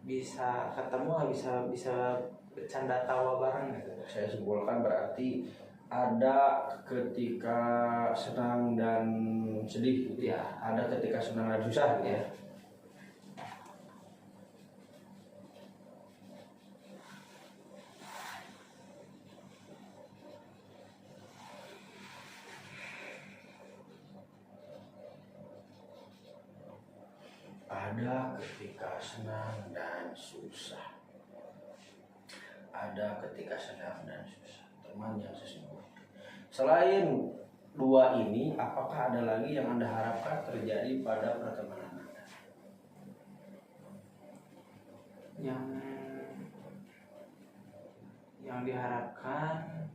bisa ketemu, bisa bercanda tawa bareng gitu. Saya simpulkan berarti ada ketika senang dan sedih gitu ya, ada ketika senang dan susah gitu ya. Ada ketika senang dan susah. susah, ada ketika senang dan susah, teman yang sesungguhnya. Selain dua ini, apakah ada lagi yang Anda harapkan terjadi pada pertemanan Anda? Yang diharapkan,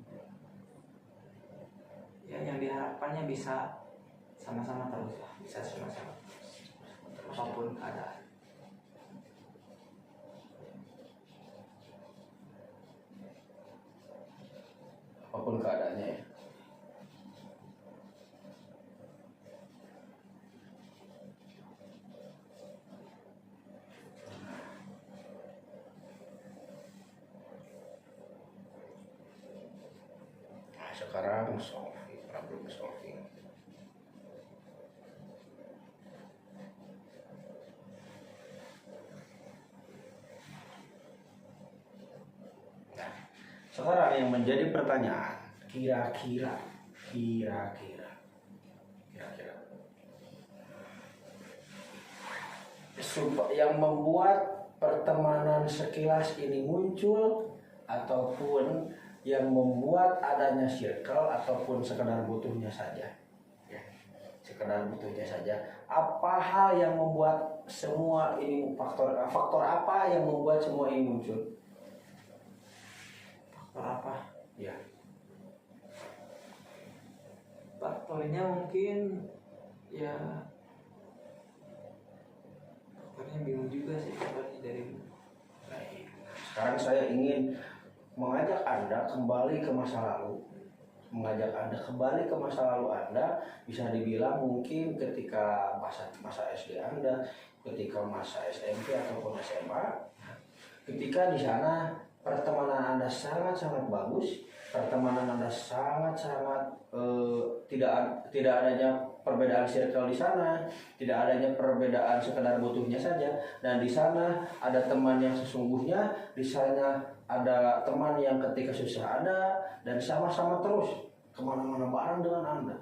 ya yang diharapkannya bisa sama-sama terus lah, bisa sama-sama apapun keadaan. Apapun keadaannya ya. Nah, sekarang problem solving. Nah, sekarang yang menjadi pertanyaan, kira-kira yang membuat pertemanan sekilas ini muncul ataupun yang membuat adanya circle ataupun sekedar butuhnya saja, ya, sekedar butuhnya saja. Apa hal yang membuat semua ini, faktor apa yang membuat semua ini muncul? Faktor apa? Ya, faktornya mungkin ya, faktornya bingung juga sih faktornya dari. baik. Sekarang saya ingin mengajak Anda kembali ke masa lalu. Anda bisa dibilang mungkin ketika masa SD Anda, ketika masa SMP ataupun SMA, ketika di sana pertemanan Anda sangat-sangat bagus, pertemanan Anda sangat-sangat tidak adanya perbedaan circle di sana, tidak adanya perbedaan sekedar butuhnya saja, dan di sana ada teman yang sesungguhnya, di sana ada teman yang ketika susah ada, dan sama-sama terus kemana-mana bareng dengan Anda.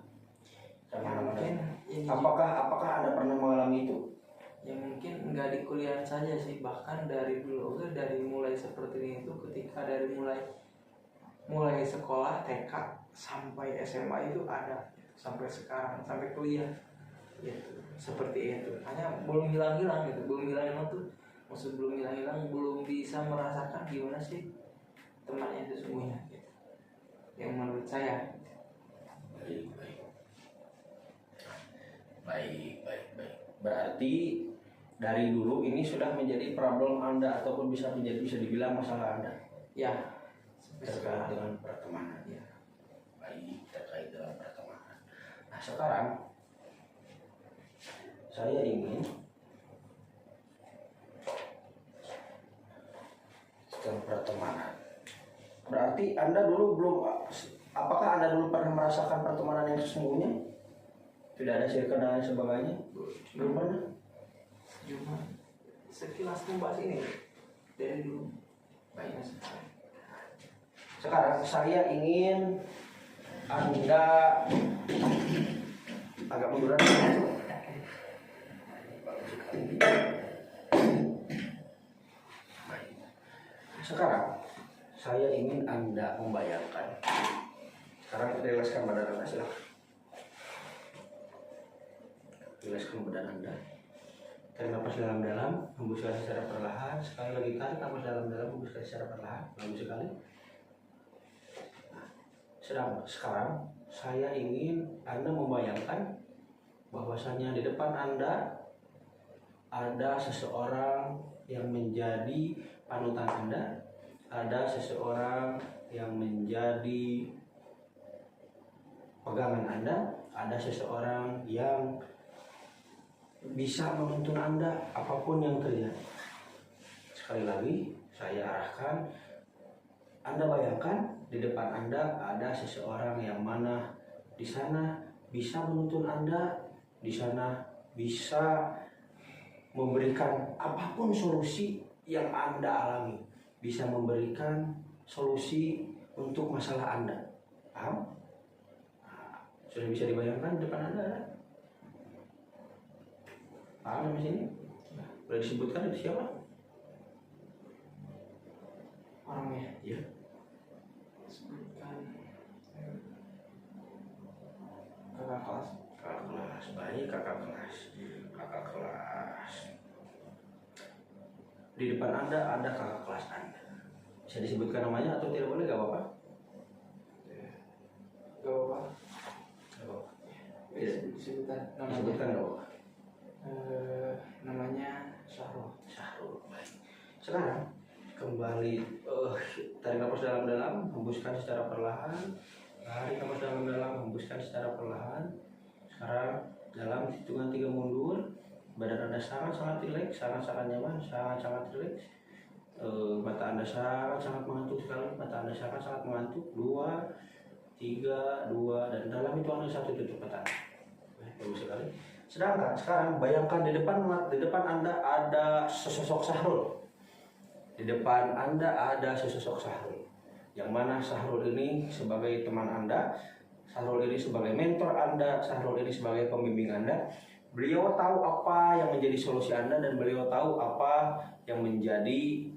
Apakah Anda pernah mengalami itu? Ya mungkin nggak di kuliah saja sih, bahkan dari dulu, dari mulai seperti itu, ketika dari mulai sekolah TK sampai SMA itu ada, sampai sekarang, sampai kuliah gitu, seperti itu. Hanya belum hilang-hilang gitu, belum hilang-hilang, belum bisa merasakan gimana sih teman yang sesungguhnya gitu, yang menurut saya. Baik. Berarti dari dulu ini sudah menjadi problem Anda ataupun bisa dibilang masalah Anda. Ya, terkait dengan pertemanan. Ya. Baik, terkait dengan pertemanan. Nah, sekarang saya ingin tentang pertemanan. Berarti Anda dulu apakah Anda dulu pernah merasakan pertemanan yang sesungguhnya? Tidak ada circle dan lain sebagainya? Belum pernah? Cuma sekilas membahas ini dari dulu. Baik. Sekarang saya ingin Anda agak munduran. Sekarang saya ingin Anda membayangkan. Sekarang rilekskan badan Anda, silakan. Rilekskan badan Anda. Tarik nafas dalam-dalam, hembuskan secara perlahan. Sekali lagi tarik nafas dalam-dalam, hembuskan secara perlahan. Bagus sekali. Sekarang saya ingin Anda membayangkan bahwasanya di depan Anda ada seseorang yang menjadi panutan Anda, ada seseorang yang menjadi pegangan Anda, ada seseorang yang bisa menuntun Anda apapun yang terjadi. Sekali lagi saya arahkan, Anda bayangkan di depan Anda ada seseorang yang mana di sana bisa menuntun Anda, di sana bisa memberikan apapun solusi yang Anda alami, bisa memberikan solusi untuk masalah Anda. Paham? Nah, sudah bisa dibayangkan di depan Anda? Paham di sini? Boleh disebutkan itu siapa? orangnya. Ya, Sebutkan kakak kelas. kakak kelas. Baik, kakak kelas. Kakak kelas. Di depan Anda ada kakak kelas Anda. Bisa disebutkan namanya atau tidak boleh? Gak apa-apa. Gak apa-apa. Gak apa-apa. Disebutkan namanya. Disebutkan gak apa-apa. Namanya Syahrul. Syahrul. Baik. Sekarang kembali tarik nafas dalam-dalam, hembuskan secara perlahan. Tarik nafas dalam-dalam, hembuskan secara perlahan. Sekarang dalam hitungan 3 mundur, badan Anda sangat-sangat rileks, sangat-sangat nyaman, sangat-sangat rileks. Mata Anda sangat-sangat mengantuk sekali, mata Anda sangat-sangat mengantuk. 2, 3, 2, dan dalam hitungan 1 tutup mata. Bagus sekali. Sedangkan sekarang bayangkan di depan Anda ada sesosok Syahrul. Di depan Anda ada sesosok Syahrul. Yang mana Syahrul ini sebagai teman Anda, Syahrul ini sebagai mentor Anda, Syahrul ini sebagai pembimbing Anda. Beliau tahu apa yang menjadi solusi Anda dan beliau tahu apa yang menjadi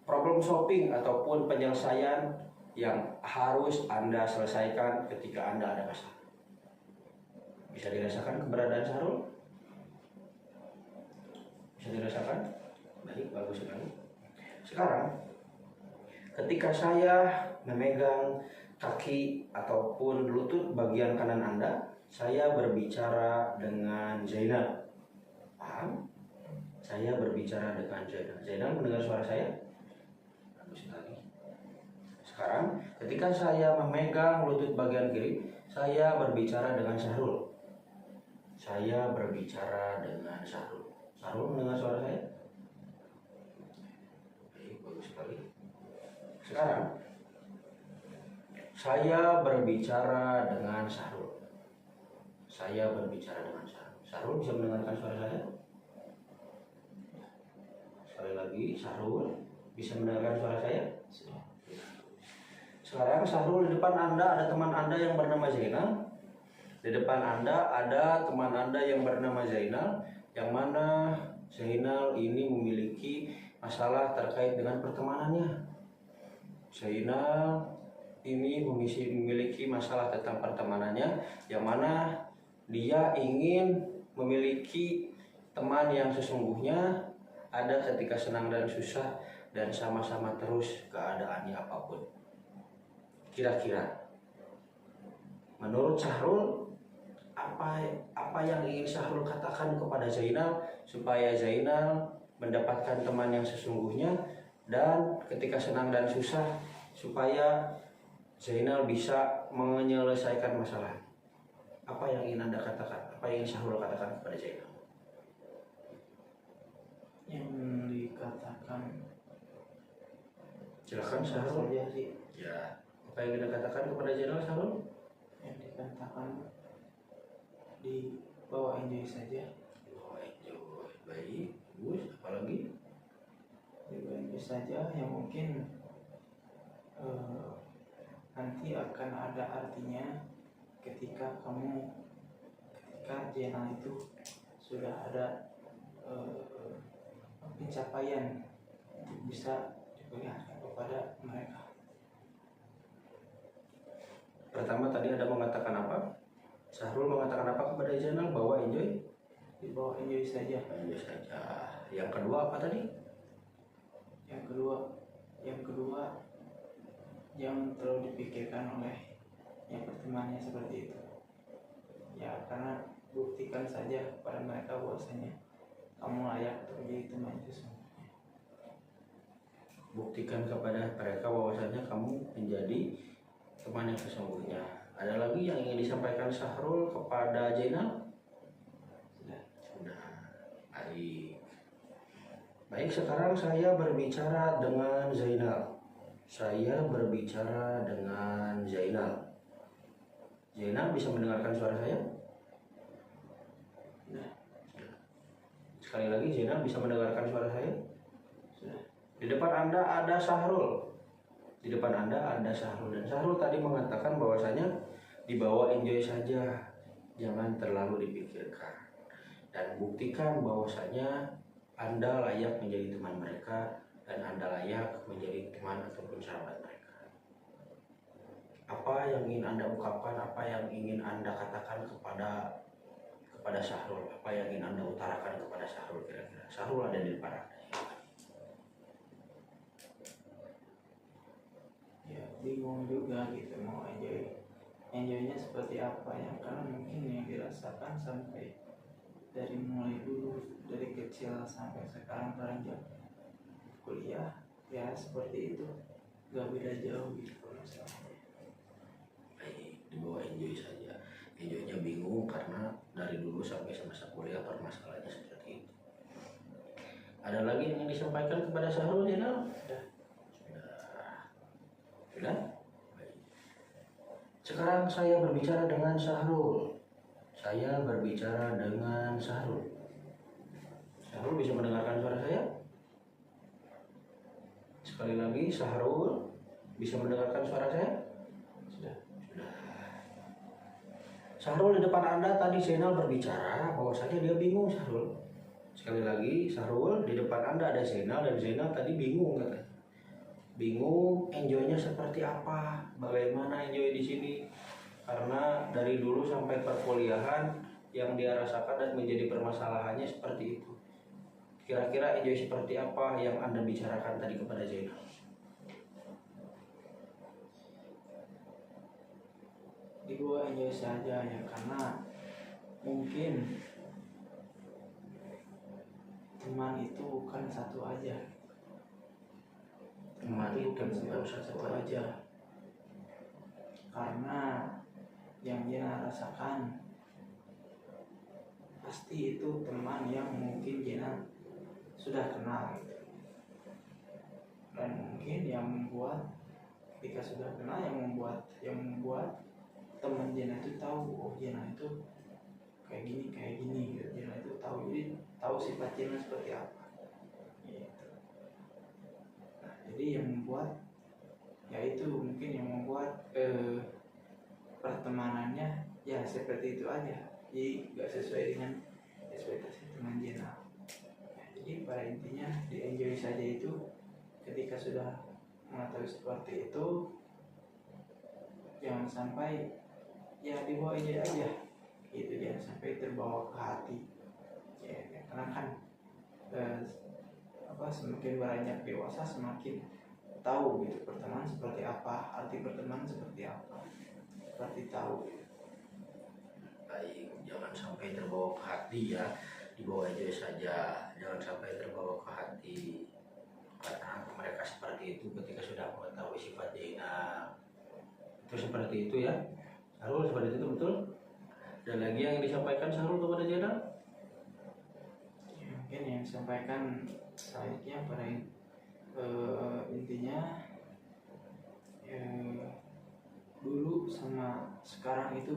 problem solving ataupun penyelesaian yang harus Anda selesaikan ketika Anda ada masalah. Bisa dirasakan keberadaan Syahrul? Bisa dirasakan? Baik, bagus sekali. Sekarang, ketika saya memegang kaki ataupun lutut bagian kanan Anda, saya berbicara dengan Zainal. Paham? Saya berbicara dengan Zainal. Zainal mendengar suara saya? Bagus sekali. Sekarang, ketika saya memegang lutut bagian kiri, saya berbicara dengan Syahrul. Saya berbicara dengan Syahrul. Syahrul mendengar suara saya? Baik, bagus sekali. Sekarang, saya berbicara dengan Syahrul. Saya berbicara dengan Syahrul. Syahrul bisa mendengarkan suara saya? Sekali lagi, Syahrul bisa mendengarkan suara saya? Sekarang Syahrul, di depan Anda ada teman Anda yang bernama Zainal. Di depan Anda ada teman Anda yang bernama Zainal, yang mana Zainal ini memiliki masalah terkait dengan pertemanannya. Zainal ini memiliki masalah tentang pertemanannya, yang mana dia ingin memiliki teman yang sesungguhnya, ada ketika senang dan susah, dan sama-sama terus keadaannya apapun. Kira-kira menurut Syahrul, apa yang ingin Syahrul katakan kepada Zainal supaya Zainal mendapatkan teman yang sesungguhnya, dan ketika senang dan susah supaya Zainal bisa menyelesaikan masalah? Apa yang ingin Anda katakan? Apa yang ingin Syahrul katakan kepada Zainal? Yang dikatakan, Silakan Syahrul. saja sih. Ya. Apa yang ingin Anda katakan kepada Zainal, Syahrul? Yang dikatakan dibawa enjoy saja. Oh, enjoy. Baik. Bagus. Apalagi? Dibawa enjoy saja, yang mungkin nanti akan ada artinya ketika Zainal itu sudah ada pencapaian untuk bisa diperlihatkan kepada mereka. Pertama tadi Anda mengatakan apa? Syahrul mengatakan apa kepada Zainal? Bahwa enjoy? Dibawa enjoy saja. Enjoy saja. Yang kedua apa tadi? Yang kedua jangan terlalu dipikirkan oleh yang pertemanannya seperti itu. Ya, karena buktikan saja kepada mereka bahwasanya kamu layak untuk menjadi teman itu sesungguhnya. Buktikan kepada mereka bahwasanya kamu menjadi teman yang sesungguhnya. Ada lagi yang ingin disampaikan Syahrul kepada Zainal? Sudah. Baik. Baik, sekarang saya berbicara dengan Zainal. Saya berbicara dengan Zainal. Zainal bisa mendengarkan suara saya? Sudah. Sekali lagi, Zainal bisa mendengarkan suara saya? Sudah. Di depan Anda ada Syahrul. Di depan Anda ada Syahrul. Dan Syahrul tadi mengatakan bahwasanya dibawa enjoy saja, jangan terlalu dipikirkan. Dan buktikan bahwasanya Anda layak menjadi teman mereka, dan Anda layak menjadi teman ataupun sahabat mereka. Apa yang ingin Anda ungkapkan, apa yang ingin Anda katakan kepada Syahrul, apa yang ingin Anda utarakan kepada Syahrul kira-kira? Syahrul ada di depan Anda. Ya bingung juga gitu mau enjoynya seperti apa ya, karena mungkin yang dirasakan sampai dari mulai dulu dari kecil sampai sekarang beranjak kuliah ya seperti itu, gak beda jauh gitu masalahnya. Baik, dibawa enjoy saja. Enjoynya bingung karena dari dulu sampai semasa kuliah permasalahannya seperti itu. Ada lagi yang ingin disampaikan kepada Syahrul Zainal? Sudah? Baik. Sekarang saya berbicara dengan Syahrul. Saya berbicara dengan Syahrul. Syahrul bisa mendengarkan suara saya? Sekali lagi, Syahrul bisa mendengarkan suara saya? Sudah. Syahrul, di depan Anda tadi Zainal berbicara bahwasanya dia bingung, Syahrul. Sekali lagi, Syahrul, di depan Anda ada Zainal dan Zainal tadi bingung katanya. Bingung enjoynya seperti apa, bagaimana enjoy di sini, karena dari dulu sampai perkuliahan yang dia rasakan dan menjadi permasalahannya seperti itu. Kira-kira enjoy seperti apa yang Anda bicarakan tadi kepada Zainal? Dibawa enjoy saja ya, karena mungkin teman itu bukan satu aja. Teman itu bukan bukan satu satu aja, karena yang dia rasakan pasti itu teman yang mungkin Jena sudah kenal gitu. Dan mungkin yang membuat ketika sudah kenal yang membuat teman Jena itu tahu, oh Jena itu kayak gini gitu. Jena itu tahu, jadi tahu sifat Jena seperti apa gitu. Nah, jadi yang membuat ya itu mungkin yang membuat pertemanannya ya seperti itu aja, jadi nggak sesuai dengan ekspektasi teman Jena. Jadi pada intinya di enjoy saja itu, ketika sudah mengetahui seperti itu jangan sampai ya dibawa enjoy aja gitu, jangan sampai terbawa ke hati ya, karena kan semakin banyak dewasa semakin tahu gitu pertemanan seperti apa, arti pertemanan seperti apa, seperti tahu gitu. Baik, jangan sampai terbawa ke hati ya, dibawa enjoy saja, jangan sampai terbawa ke hati karena mereka seperti itu ketika sudah mengetahui sifat Zainal. Itu seperti itu ya, Syahrul, seperti itu betul. Dan lagi yang disampaikan Syahrul kepada Zainal? Ya, mungkin yang disampaikan selanjutnya pada intinya dulu sama sekarang itu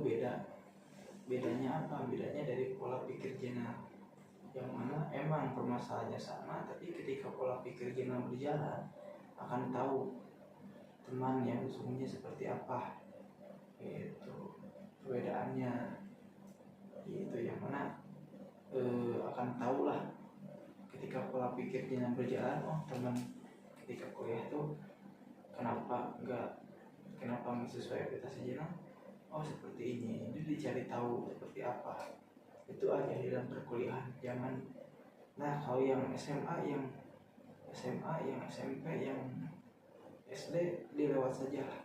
bedanya apa? Bedanya dari pola pikir Jena, yang mana emang permasalahannya sama, tapi ketika pola pikir Jena berjalan akan tahu teman yang sesungguhnya seperti apa itu perbedaannya gitu, yang mana akan tahulah ketika pola pikir Jena berjalan, oh teman ketika kuliah tuh kenapa nggak sesuai ekspektasi Jena, oh seperti ini, jadi dicari tahu seperti apa. Itu aja di dalam perkuliahan zaman. Nah kalau yang SMA, yang SMP, yang SD dilewat saja lah.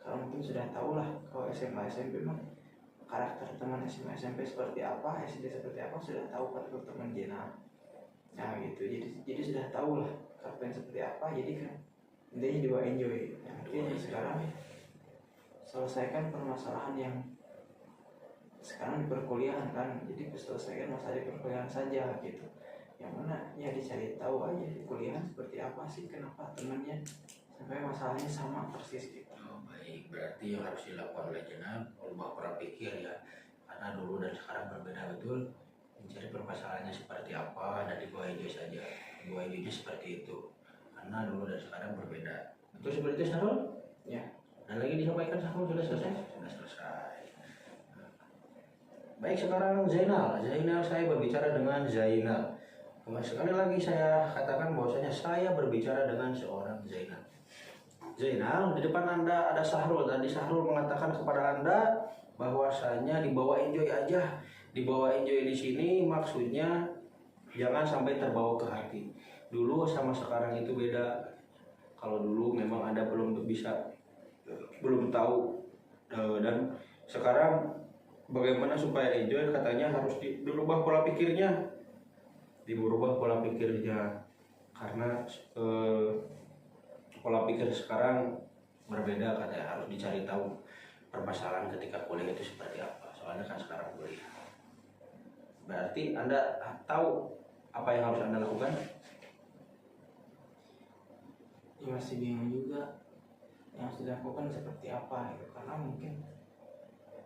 Kalau mungkin sudah tahu lah, kalau SMA SMP mah karakter teman SMA SMP seperti apa, SD seperti apa, sudah tahu karakter teman Jena. Nah gitu, jadi sudah tahu lah karakter seperti apa, jadi kan intinya juga enjoy. Yang mungkin sekarang selesaikan permasalahan yang sekarang di perkuliahan kan, jadi selesaikan masalah di perkuliahan saja gitu, yang mana ya dicari tahu aja di kuliahan seperti apa sih, kenapa temannya sampai masalahnya sama persis gitu. Oh, baik, berarti yang harus dilakukan oleh Jena merubah pola pikir ya, karena dulu dan sekarang berbeda betul, mencari permasalahannya seperti apa dan dibawa enjoy saja, dibawa enjoynya seperti itu, karena dulu dan sekarang berbeda. Itu seperti itu Syahrul? Ya. Dan lagi disampaikan Syahrul sudah selesai? Sudah selesai. Baik, sekarang Zainal, saya berbicara dengan Zainal. Sekali lagi saya katakan bahwasanya saya berbicara dengan seorang Zainal. Zainal, di depan Anda ada Sahrul. Tadi Sahrul mengatakan kepada Anda bahwasanya dibawa enjoy aja. Dibawa enjoy di sini maksudnya jangan sampai terbawa ke hati. Dulu sama sekarang itu beda. Kalau dulu memang Anda belum tahu, dan sekarang bagaimana supaya enjoy, katanya harus dirubah pola pikirnya. Karena pola pikir sekarang berbeda, katanya harus dicari tahu permasalahan ketika kuliah itu seperti apa. Soalnya kan sekarang kuliah. Berarti Anda tahu apa yang harus Anda lakukan? Ya masih bingung juga yang harus dilakukan seperti apa gitu, karena mungkin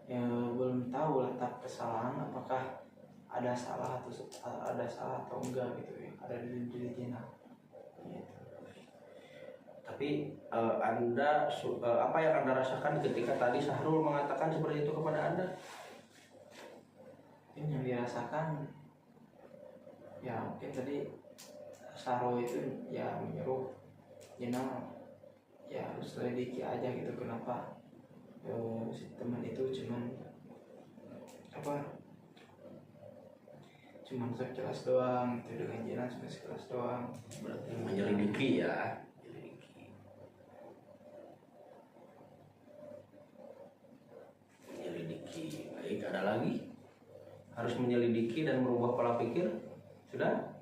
ya belum tahu letak kesalahan, apakah ada salah atau enggak gitu ya, ada di diri Jena gitu. Tapi apa yang Anda rasakan ketika tadi Sahrul mengatakan seperti itu kepada Anda? Mungkin yang dirasakan ya mungkin tadi Sahrul itu ya menyuruh Jena ya harus selidiki aja gitu, kenapa si teman itu cuman sekelas doang gitu, dengan Jena cuma sekelas doang. Berarti menyelidiki ya. Menyelidiki. Baik, ada lagi? Harus menyelidiki dan merubah pola pikir. Sudah?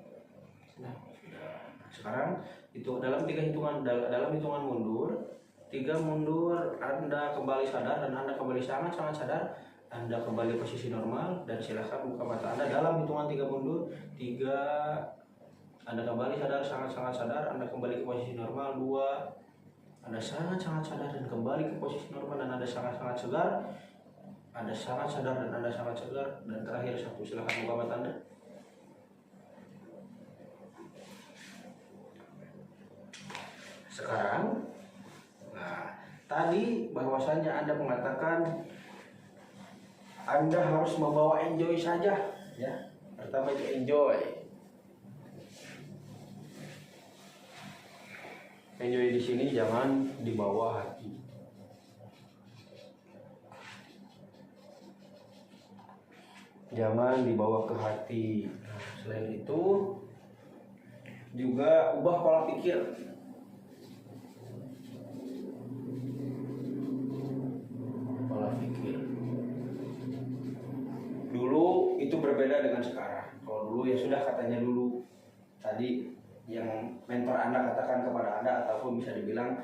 Sekarang itu dalam hitungan mundur, 3 mundur, Anda kembali sadar dan Anda kembali sangat sadar, Anda kembali posisi normal dan silakan buka mata Anda dalam hitungan 3 mundur. 3, Anda kembali sadar, sangat sadar, Anda kembali ke posisi normal. 2, Anda sangat sadar dan kembali ke posisi normal dan Anda sangat segar. Anda sangat sadar dan Anda sangat segar. Dan terakhir 1, silakan buka mata Anda. Sekarang, tadi bahwasannya Anda mengatakan Anda harus membawa enjoy saja, ya. Pertama itu enjoy. Enjoy di sini jangan dibawa hati. Jangan dibawa ke hati. Selain itu juga ubah pola pikir. Dulu itu berbeda dengan sekarang. Kalau dulu ya sudah, katanya dulu tadi yang mentor Anda katakan kepada Anda, ataupun bisa dibilang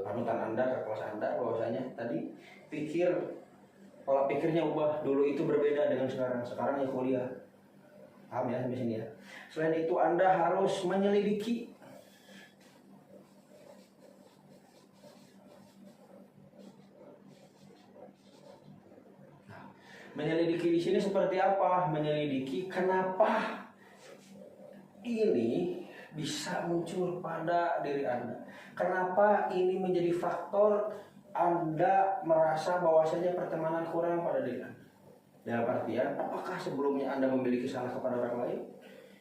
panutan Anda ke kelas Anda, bahwasanya tadi pola pikirnya ubah. Dulu itu berbeda dengan sekarang. Sekarang ya kuliah. Paham ya sampai sini ya. Selain itu Anda harus menyelidiki. Menyelidiki di sini seperti apa? Menyelidiki kenapa ini bisa muncul pada diri Anda. Kenapa ini menjadi faktor Anda merasa bahwasanya pertemanan kurang pada diri Anda. Dalam artian, apakah sebelumnya Anda memiliki salah kepada orang lain?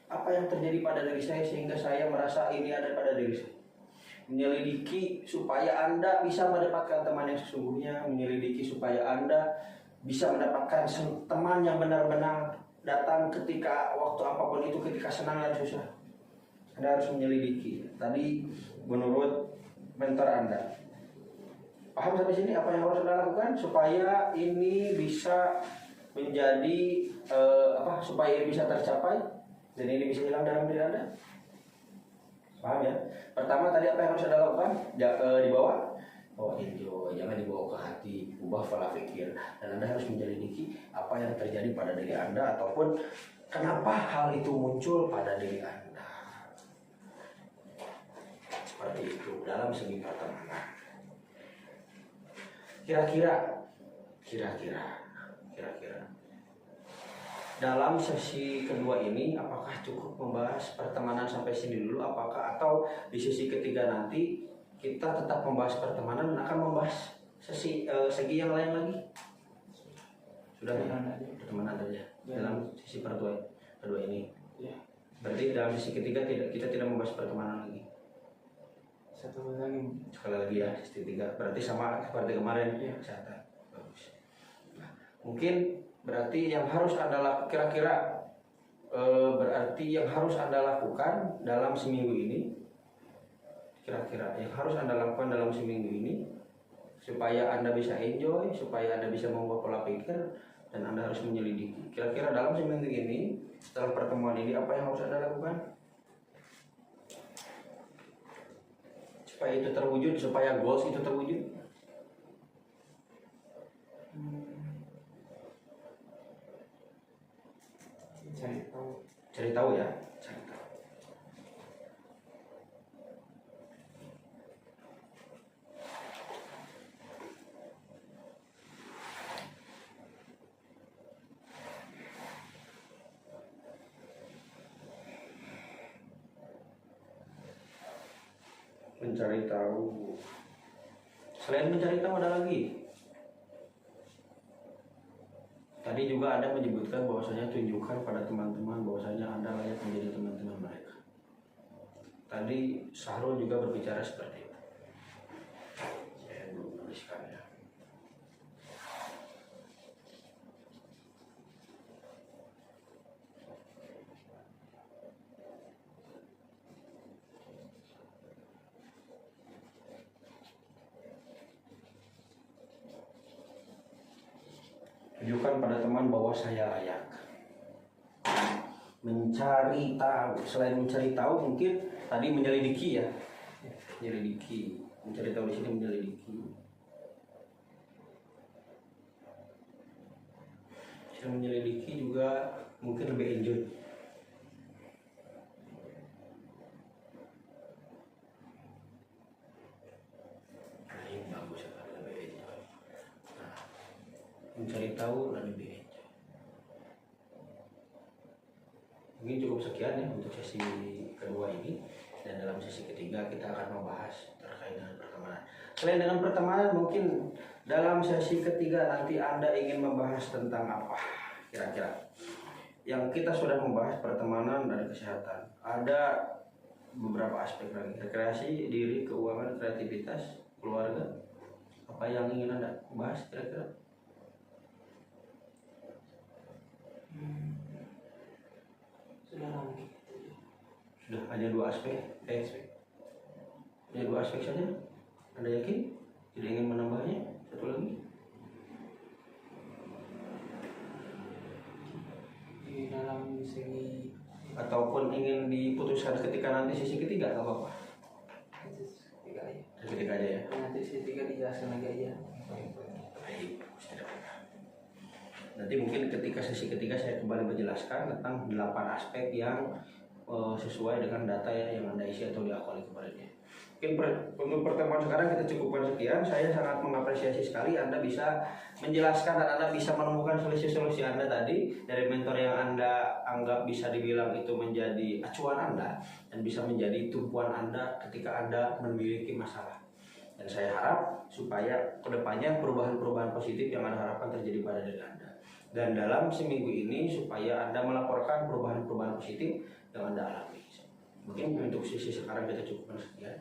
Apa yang terjadi pada diri saya sehingga saya merasa ini ada pada diri saya? Menyelidiki supaya Anda bisa mendapatkan teman yang sesungguhnya. Menyelidiki supaya Anda bisa mendapatkan teman yang benar-benar datang ketika waktu apapun itu, ketika senang dan susah. Anda harus menyelidiki. Tadi menurut mentor Anda, paham sampai sini apa yang harus Anda lakukan supaya ini bisa menjadi supaya ini bisa tercapai dan ini bisa hilang dalam diri Anda? Paham ya? Pertama tadi apa yang harus Anda lakukan? Bawa enjoy, jangan dibawa ke hati, ubah pola pikir, dan Anda harus menyelidiki apa yang terjadi pada diri Anda, ataupun kenapa hal itu muncul pada diri Anda. Seperti itu dalam segi pertemanan. Kira-kira dalam sesi kedua ini apakah cukup membahas pertemanan sampai sini dulu, atau di sesi ketiga nanti kita tetap membahas pertemanan dan akan membahas segi yang lain lagi? Sudah ya, pertemanan aja dalam sesi kedua ini. Ya. Berarti dalam sesi ketiga kita tidak membahas pertemanan lagi. Satu lagi. Sekali lagi ya, sesi ketiga. Berarti sama seperti kemarin Iya. kesehatan. Bagus. Nah, mungkin berarti yang harus Anda kira-kira berarti yang harus Anda lakukan dalam seminggu ini, kira-kira yang harus Anda lakukan dalam seminggu ini supaya Anda bisa enjoy, supaya Anda bisa membuat pola pikir, dan Anda harus menyelidiki. Kira-kira dalam seminggu ini, setelah pertemuan ini, apa yang harus Anda lakukan? Supaya itu terwujud, supaya goals itu terwujud. Cari tahu. Cari tahu ya. Cari tahu. Mencari tahu. Selain mencari tahu ada lagi. Tadi juga Anda menyebutkan bahwasanya tunjukkan pada teman-teman bahwasanya Anda layak menjadi teman-teman mereka. Tadi Sahrul juga berbicara seperti itu. Saya belum menuliskannya. Tunjukkan pada teman bahwa saya layak. Mencari tahu, selain mencari tahu mungkin tadi menyelidiki ya. Menyelidiki, mencari tahu di sini menyelidiki. Selain menyelidiki juga mungkin lebih enjoy. Nah, ini bagus sekali, lebih enjoy. Nah, mencari tahu dan lebih enjoy. Mungkin cukup sekian ya untuk sesi kedua ini, dan dalam sesi ketiga kita akan membahas terkait dengan pertemanan. Selain dengan pertemanan, mungkin dalam sesi ketiga nanti Anda ingin membahas tentang apa kira-kira? Yang kita sudah membahas pertemanan dan kesehatan, ada beberapa aspek lagi, rekreasi, diri, keuangan, kreativitas, keluarga. Apa yang ingin Anda bahas kira-kira? Sudah hanya dua aspek. Hanya dua aspek saja. Anda yakin? Tidak ingin menambahnya? Satu lagi? Di dalam segi Ataupun ingin diputuskan ketika nanti sesi ketiga, atau apa? ketiga aja. Sesi ketiga aja ya. Nanti sesi tiga dijelaskan lagi aja. Baik, tidak apa. Nanti mungkin ketika sesi ketiga saya kembali menjelaskan tentang 8 aspek yang sesuai dengan data yang Anda isi atau diakui kemarinnya. Mungkin untuk pertemuan sekarang kita cukupkan sekian. Saya sangat mengapresiasi sekali Anda bisa menjelaskan dan Anda bisa menemukan solusi-solusi Anda tadi dari mentor yang Anda anggap bisa dibilang itu menjadi acuan Anda dan bisa menjadi tumpuan Anda ketika Anda memiliki masalah. Dan saya harap supaya kedepannya perubahan-perubahan positif yang Anda harapkan terjadi pada diri Anda. Dan dalam seminggu ini supaya Anda melaporkan perubahan-perubahan positif yang Anda alami. Mungkin untuk sisi sekarang kita cukupkan sekian.